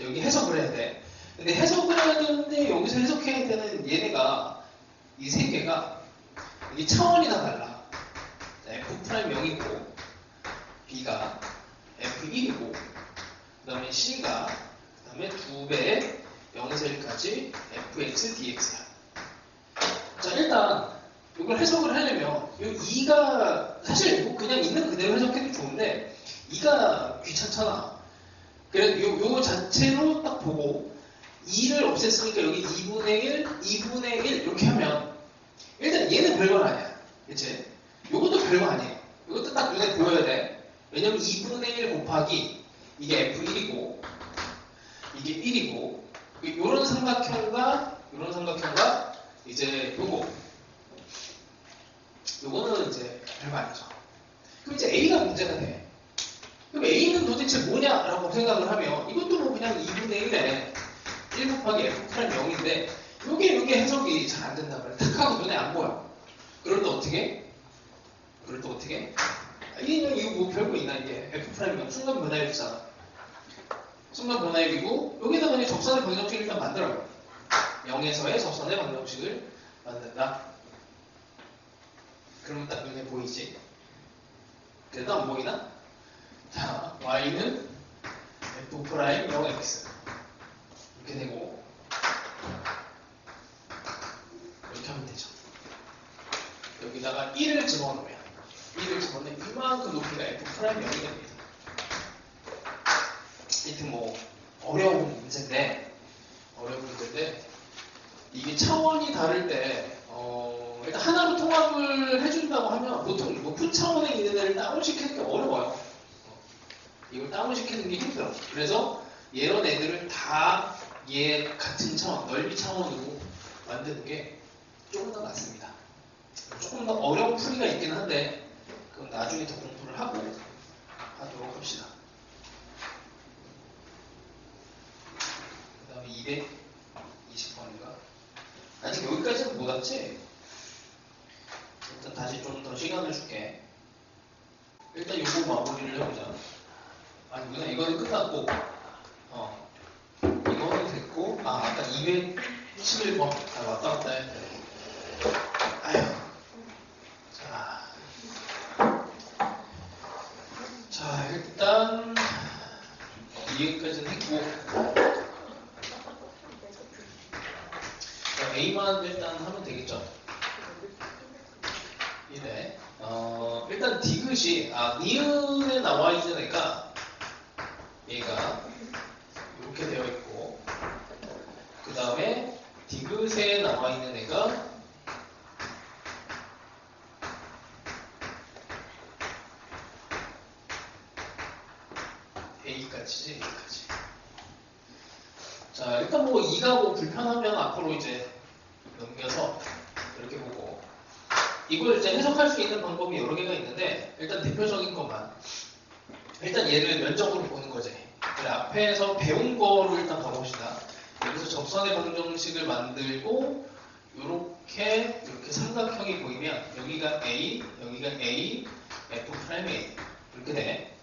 여기 해석을 해야 돼. 근데 해석을 해야 되는데 여기서 해석해야 되는 얘네가 이 세 개가 이게 차원이 다 달라. F'0이고 B가 F1이고 그 다음에 C가 그 다음에 2배의 0에서 1까지 fx dx야. 자, 일단 이걸 해석을 하려면 이 2가 사실 뭐 그냥 있는 그대로 해석해도 좋은데 2가 귀찮잖아. 그래서 요 자체로 딱 보고 2를 없앴으니까 여기 2분의 1, 2분의 1 이렇게 하면 일단 얘는 별건 아니야. 그치? 요것도 별거 아니에요. 이것도 딱 눈에 보여야 돼. 왜냐면 2분의 1 곱하기 이게 F1이고 이게 1이고 요런 삼각형과 이제 요거는 이제 별거 아니죠. 그럼 이제 A가 문제가 돼. 그럼 A는 도대체 뭐냐라고 생각을 하면 이것도 뭐 그냥 2분의 1에 1 곱하기 F'0인데 요게 해석이 잘 안 된단 말이야. 탁 하고 눈에 안 보여. 그럴 때 어떻게? 이거 뭐 별거 있나 이게 F'0 순간 변화율이잖아. 순간 변화율이고 여기다가 이제 접선의 방정식을 일단 만들어요. 0에서의 접선의 방정식을 만든다. 그러면 딱 눈에 보이지? 그래도 안 보이나? 자, y는 f'0x 이렇게 되고 이렇게 하면 되죠. 여기다가 1을 집어넣으면 이만큼 높이가 f'0이 됩니다. 하여튼 뭐 어려운 문제인데 이게 차원이 다를 때 일단 하나로 통합을 해준다고 하면 보통 높은 차원에 있는 애를 다운시키는 게 어려워요. 이걸 다운시키는 게 힘들어. 그래서 이런 애들을 다 얘 같은 차원, 넓이 차원으로 만드는 게 조금 더 낫습니다. 조금 더 어려운 풀이가 있긴 한데 그건 나중에 더 공부를 하고 하도록 합시다. 그 다음에 220번인가? 아직 여기까지는 못 왔지? 일단 다시 좀 더 시간을 줄게. 일단 요거 마무리를 해보자. 아니구나. 이거는 끝났고 이거는 됐고 아까 211번 왔다 갔다 해야 돼. 아휴. 자 일단 이해까지는 했고 A만 일단 하면 되겠죠. 이래. 일단 디귿이 니은에 나와 있는 애가 얘가 이렇게 되어 있고 그 다음에 디귿에 나와 있는 애가 A까지지. A까지. 자 일단 뭐 2가 뭐 불편하면 앞으로 이제 넘겨서 이렇게 보고 이걸 이제 해석할 수 있는 방법이 여러 개가 있는데 일단 대표적인 것만 일단 얘를 면적으로 보는 거지. 그래, 앞에서 배운 거로 일단 가봅시다. 여기서 접선의 방정식을 만들고 이렇게 삼각형이 보이면 여기가 A, 여기가 A, F'A 이렇게 돼.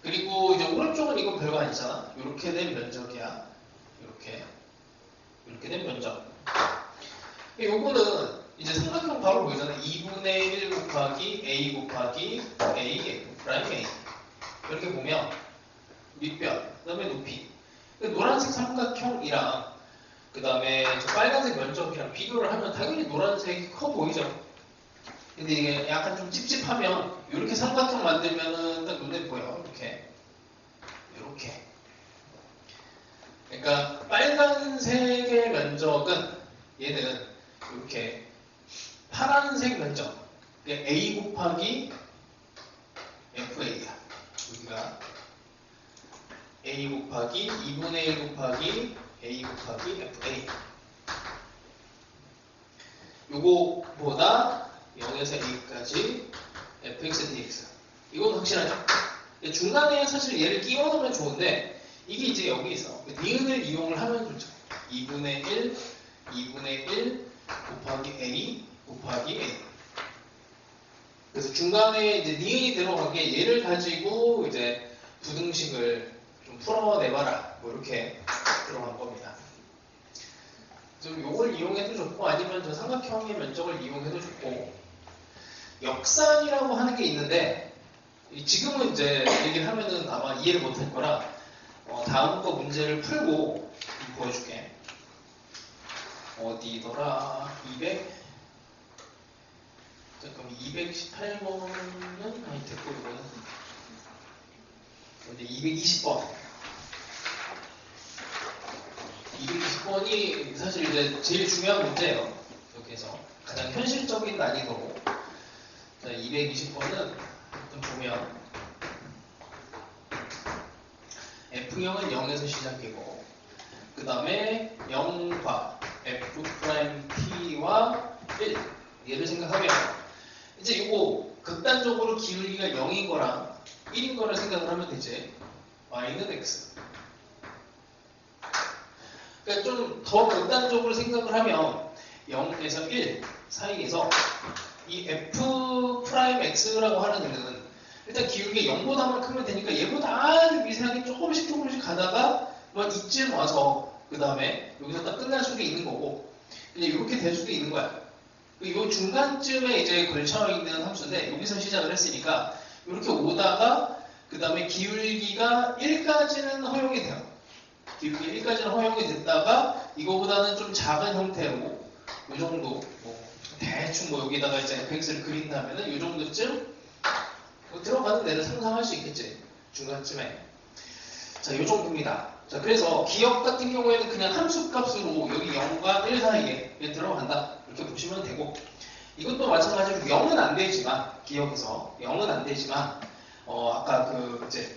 그리고 이제 오른쪽은 이건 별거 아니잖아. 이렇게 된 면적이야. 이렇게 된 면적. 요거는 이제 삼각형 바로 보이잖아. 2분의 1 곱하기 A 곱하기 A F'A 이렇게 보면 밑변, 그 다음에 높이 노란색 삼각형이랑 그 다음에 빨간색 면적이랑 비교를 하면 당연히 노란색이 커 보이죠. 근데 이게 약간 좀 찝찝하면 이렇게 삼각형 만들면은 딱 눈에 보여. 이렇게. 그러니까 빨간색의 면적은 얘는 이렇게 파란색 면적 A 곱하기 FA야. 여기가 A 곱하기 2분의 1 곱하기 A 곱하기 FA. 요거보다 0에서 A까지 fx dx. 이건 확실하죠? 중간에 사실 얘를 끼워 넣으면 좋은데 이게 이제 여기 있어. 니은을 이용을 하면 좋죠. 2분의 1 곱하기 A 곱하기 A. 그래서 중간에 이제 니은이 들어가게 얘를 가지고 이제 부등식을 좀 풀어내봐라. 뭐 이렇게 들어간 겁니다. 좀 요걸 이용해도 좋고 아니면 저 삼각형의 면적을 이용해도 좋고 역산이라고 하는 게 있는데 지금은 이제 얘기를 하면은 아마 이해를 못할 거라 다음 거 문제를 풀고 보여줄게. 어디더라? 218번은 아니 됐고 이거는 이제 220번. 220번이 사실 이제 제일 중요한 문제예요. 여기에서 가장 현실적인 난이도로. 자, 220번은 좀 보면 F형은 0에서 시작이고 그 다음에 0과 F'T와 1 얘를 생각하면 이제 이거 극단적으로 기울기가 0인 거랑 1인 거를 생각을 하면 되지. y는 x. 그러니까 좀 더 극단적으로 생각을 하면 0에서 1 사이에서 이 F'X라고 하는 애는 일단 기울기가 0보다만 크면 되니까 얘보다 아주 미세하게 조금씩 가다가 뭐 이쯤 와서 그 다음에 여기서 딱 끝날 수도 있는 거고 그냥 이렇게 될 수도 있는 거야. 이 중간쯤에 이제 걸쳐있는 함수인데 여기서 시작을 했으니까 이렇게 오다가 그 다음에 기울기가 1까지는 허용이 돼요. 기울기 1까지는 허용이 됐다가 이거보다는 좀 작은 형태로 이 정도 뭐 대충 뭐 여기다가 이제 fx를 그린다면은 이 정도쯤 들어가는 데를 상상할 수 있겠지. 중간쯤에. 자, 요 정도입니다. 자, 그래서 기억 같은 경우에는 그냥 함수 값으로 여기 0과 1 사이에 들어간다. 이렇게 보시면 되고, 이것도 마찬가지로 0은 안 되지만, 기억에서 0은 안 되지만, 아까 이제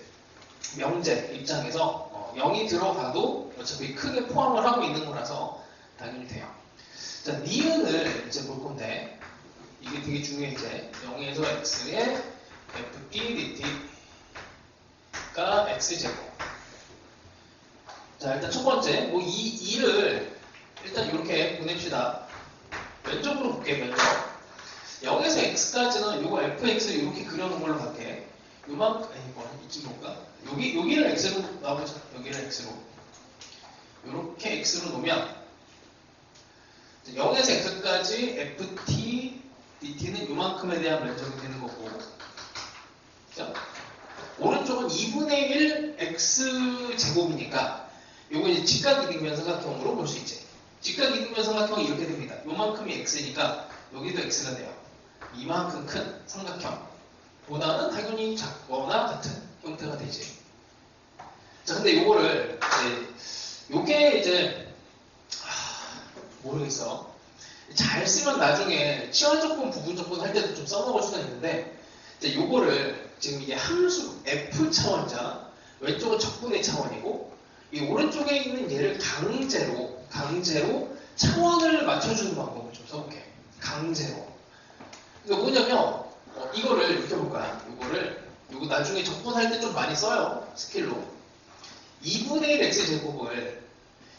명제 입장에서 0이 들어가도 어차피 크게 포함을 하고 있는 거라서 당연히 돼요. 자, 니은을 이제 볼 건데, 이게 되게 중요해. 이제 0에서 x의 fd dt가 x제곱. 자, 일단 첫 번째, 이 2를 일단 이렇게 보냅시다. 면적으로 볼게요, 면적. 0에서 x까지는 요거 fx를 이렇게 그려놓은 걸로 갈게. 요만큼, 이쯤 볼까? 여기를 x로 나오자. 여기를 x로. 요렇게 x로 놓으면, 0에서 x까지 ft dt는 요만큼에 대한 면적이 되는 거고. 자, 오른쪽은 2분의 1 x제곱이니까, 요거 이제 직각이등변 삼각형으로 볼 수 있지. 직각이등변 삼각형이 이렇게 됩니다. 요만큼이 x니까 여기도 x가 돼요. 이만큼 큰 삼각형보다는 당연히 작거나 같은 형태가 되지. 자, 근데 요거를 요게 이제 모르겠어. 잘 쓰면 나중에 치환조건, 부분조건 할 때도 좀 써먹을 수가 있는데, 이제 요거를 지금 이게 함수 f 차원이잖아. 왼쪽은 적분의 차원이고, 이 오른쪽에 있는 얘를 강제로 차원을 맞춰주는 방법을 좀 써볼게. 강제로. 그러니까 뭐냐면 이거를 이렇게 볼 거야. 요거 나중에 적분할 때 좀 많이 써요. 스킬로. 2분의 1 x제곱을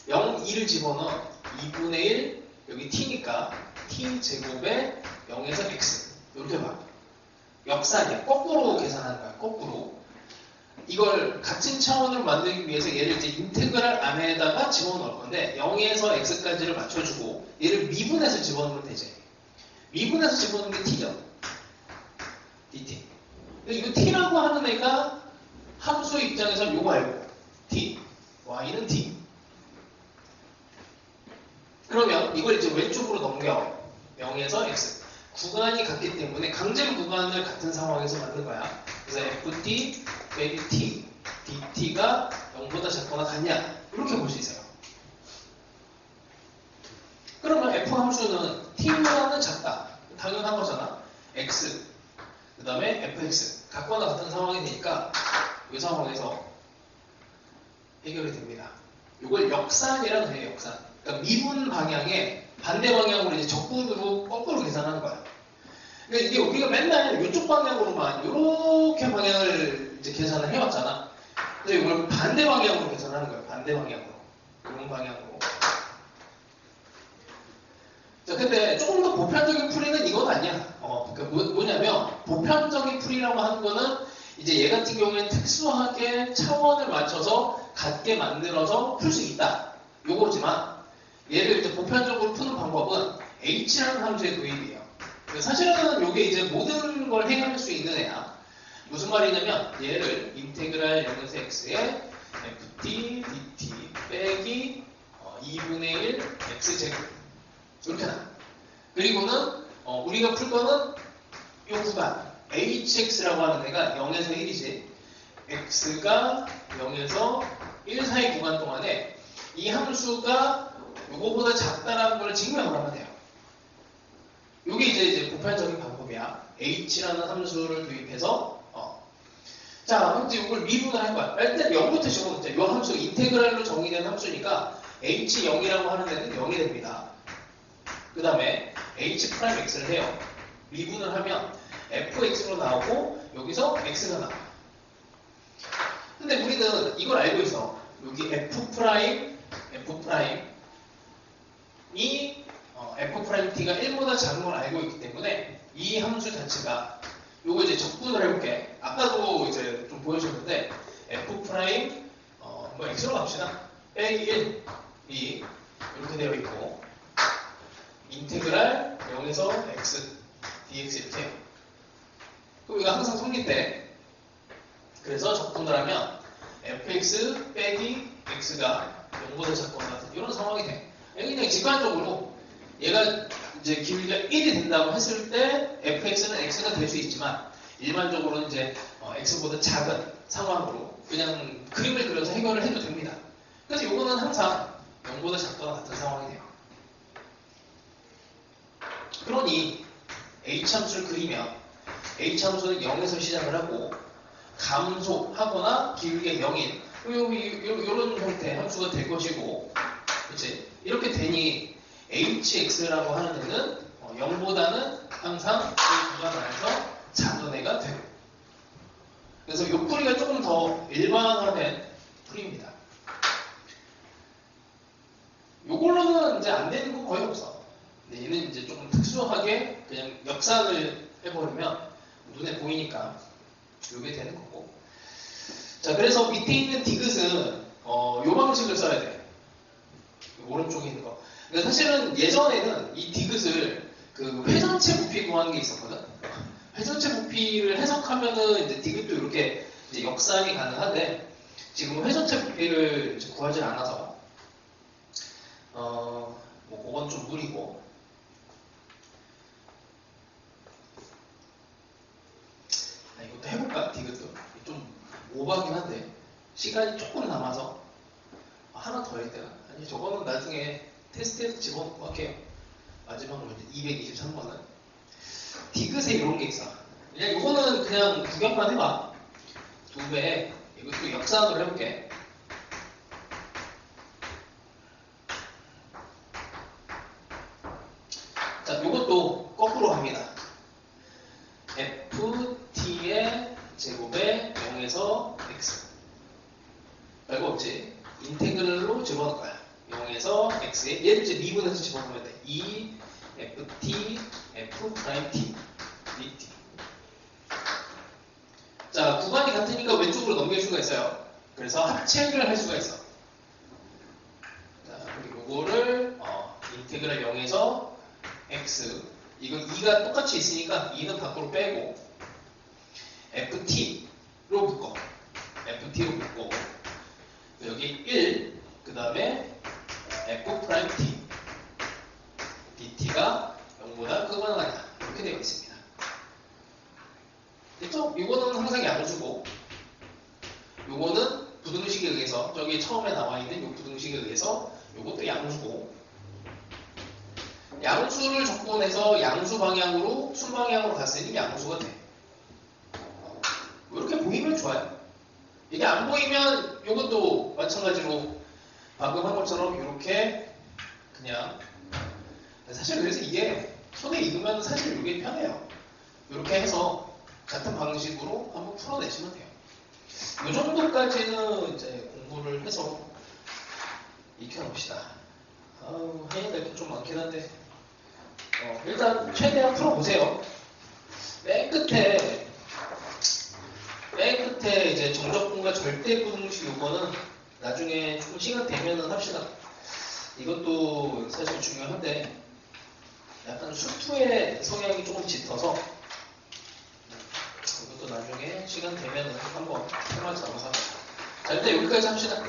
0, 2를 집어넣어 2분의 1 여기 t니까 t제곱에 0에서 x 이렇게 봐. 역산이야. 거꾸로 계산하는 거야. 거꾸로. 이걸 같은 차원으로 만들기 위해서 얘를 이제 인테그랄 안에다가 집어넣을 건데 0에서 x까지를 맞춰주고 얘를 미분해서 집어넣으면 되지. 미분해서 집어넣는 게 t죠. dt. 이거 t라고 하는 애가 함수 입장에서 요거 알고 t, y는 t. 그러면 이걸 이제 왼쪽으로 넘겨 0에서 x. 구간이 같기 때문에 강제로 구간을 같은 상황에서 만든 거야. 그래서 ft 빼기 t, dt가 0보다 작거나 같냐? 이렇게 볼 수 있어요. 그러면 f 함수는 t보다는 작다. 당연한 거잖아. x, 그 다음에 fx. 같거나 같은 상황이 되니까 이 상황에서 해결이 됩니다. 이걸 역산이라고 해요. 역산. 그러니까 미분 방향에 반대 방향으로 이제 적분으로 거꾸로 계산하는 거야. 그러니까 이게 우리가 맨날 이쪽 방향으로만 이렇게 방향을 이제 계산을 해왔잖아. 그래서 이걸 반대 방향으로 계산하는 거예요. 반대 방향으로. 이런 방향으로. 자, 근데 조금 더 보편적인 풀이는 이건 아니야. 그러니까 뭐냐면 보편적인 풀이라고 하는 거는 이제 얘 같은 경우에는 특수하게 차원을 맞춰서 같게 만들어서 풀 수 있다. 요거지만 얘를 이제 보편적으로 푸는 방법은 h라는 함수의 도입이에요. 사실은 이게 이제 모든 걸 해결할 수 있는 애야. 무슨 말이냐면 얘를 인테그랄 0에서 x에 ft dt 빼기 2분의 1 x제곱 이렇게 나. 그리고는 우리가 풀 거는 이 구간 hx라고 하는 애가 0에서 1이지. x가 0에서 1 사이 구간 동안에 이 함수가 이거보다 작다라는 걸 증명을 하면 돼요. 이게 이제 보편적인 방법이야. h라는 함수를 도입해서 자, 이제 이걸 미분을 할 거야. 일단 0부터 집어넣자. 이 함수 인테그랄로 정의된 함수니까 h0이라고 하는 데는 0이 됩니다. 그 다음에 h'x를 해요. 미분을 하면 fx로 나오고 여기서 x가 나와. 근데 우리는 이걸 알고 있어. 여기 f'이 f't가 1보다 작은 걸 알고 있기 때문에 이 함수 자체가 요거 이제 적분을 해볼게. 아까도 이제 좀 보여줬는데 f' x로 갑시다. 빼기 1이 이렇게 되어 있고 인테그랄 0에서 x dx 이렇게 해요. 그럼 이거 항상 성립돼. 그래서 적분을 하면 fx 빼기 x가 0보다 작거나 같은 이런 상황이 돼. 그냥 직관적으로 얘가 이제 기울기가 1이 된다고 했을 때 fx는 x가 될 수 있지만 일반적으로는 이제 x보다 작은 상황으로 그냥 그림을 그려서 해결을 해도 됩니다. 그래서 이거는 항상 0보다 작거나 같은 상황이 돼요. 그러니 h함수를 그리면 h함수는 0에서 시작을 하고 감소하거나 길게 0인 이런 형태의 함수가 될 것이고, 그치? 이렇게 되니 hx라고 하는 애는 0보다는 항상 이 구간 안에서 작은 애가 되고, 그래서 이 풀이가 조금 더 일반화된 풀이입니다. 요걸로는 이제 안 되는 거 거의 없어. 근데 얘는 이제 조금 특수하게 그냥 역산을 해버리면 눈에 보이니까 요게 되는 거고. 자, 그래서 밑에 있는 디귿은 요 방식을 써야 돼. 오른쪽에 있는 거. 그러니까 사실은 예전에는 이 디귿을 그 회전체 부피 구하는 게 있었거든. 회전체 부피를 해석하면은 이제 디귿도 이렇게 이제 역산이 가능한데, 지금 회전체 부피를 이제 구하지 않아서 뭐 그건 좀 무리고. 이것도 해볼까? 디귿도 좀 오버하긴 한데 시간이 조금 남아서 하나 더 해야 되나? 아니, 저거는 나중에 테스트에서 집어넣고 할게요. 마지막으로 이제 223번은 디귿에 이런 게 있어. 그냥 이거는 그냥 구경만 해봐. 2배. 이것도 역산으로 해볼게. 자, 이것도 거꾸로 갑니다. ft의 제곱에 0에서 x. 별거 없지. 인테그럴로 집어넣을 거야. 0에서 x에 얘를 이제 미분해서 집어넣으면 돼. 2 ft f't dt. 자, 구간이 같으니까 왼쪽으로 넘길 수가 있어요. 그래서 합체를 할 수가 있어. 자, 그리고 이거를 인테그럴 0에서 x, 이건 2가 똑같이 있으니까 2는 밖으로 빼고 ft로 묶어. ft로 묶고 여기 1, 그 다음에 f't dt가 0보다 크거나 같다. 이렇게 되어 있습니다. 됐죠? 이거는 항상 양수고, 요거는 부등식에 의해서, 저기 처음에 나와 있는 요 부등식에 의해서 요것도 양수고, 양수를 적분해서 양수 방향으로 수 방향으로 갔으니 양수가 돼. 이렇게 보이면 좋아요. 이게 안 보이면 이것도 마찬가지로 방금 한 것처럼 이렇게 그냥, 사실 그래서 이게 손에 익으면 사실 이게 편해요. 이렇게 해서 같은 방식으로 한번 풀어내시면 돼요. 이 정도까지는 이제 공부를 해서 익혀놓읍시다. 해야 될 게 좀 많긴 한데 일단 최대한 풀어보세요. 맨 끝에 이제 정적분과 절대부등식 요거는 나중에 조금 시간 되면은 합시다. 이것도 사실 중요한데 약간 수투의 성향이 조금 짙어서 이것도 나중에 시간 되면은 한번 테마 잡아서. 자, 일단 여기까지 합시다.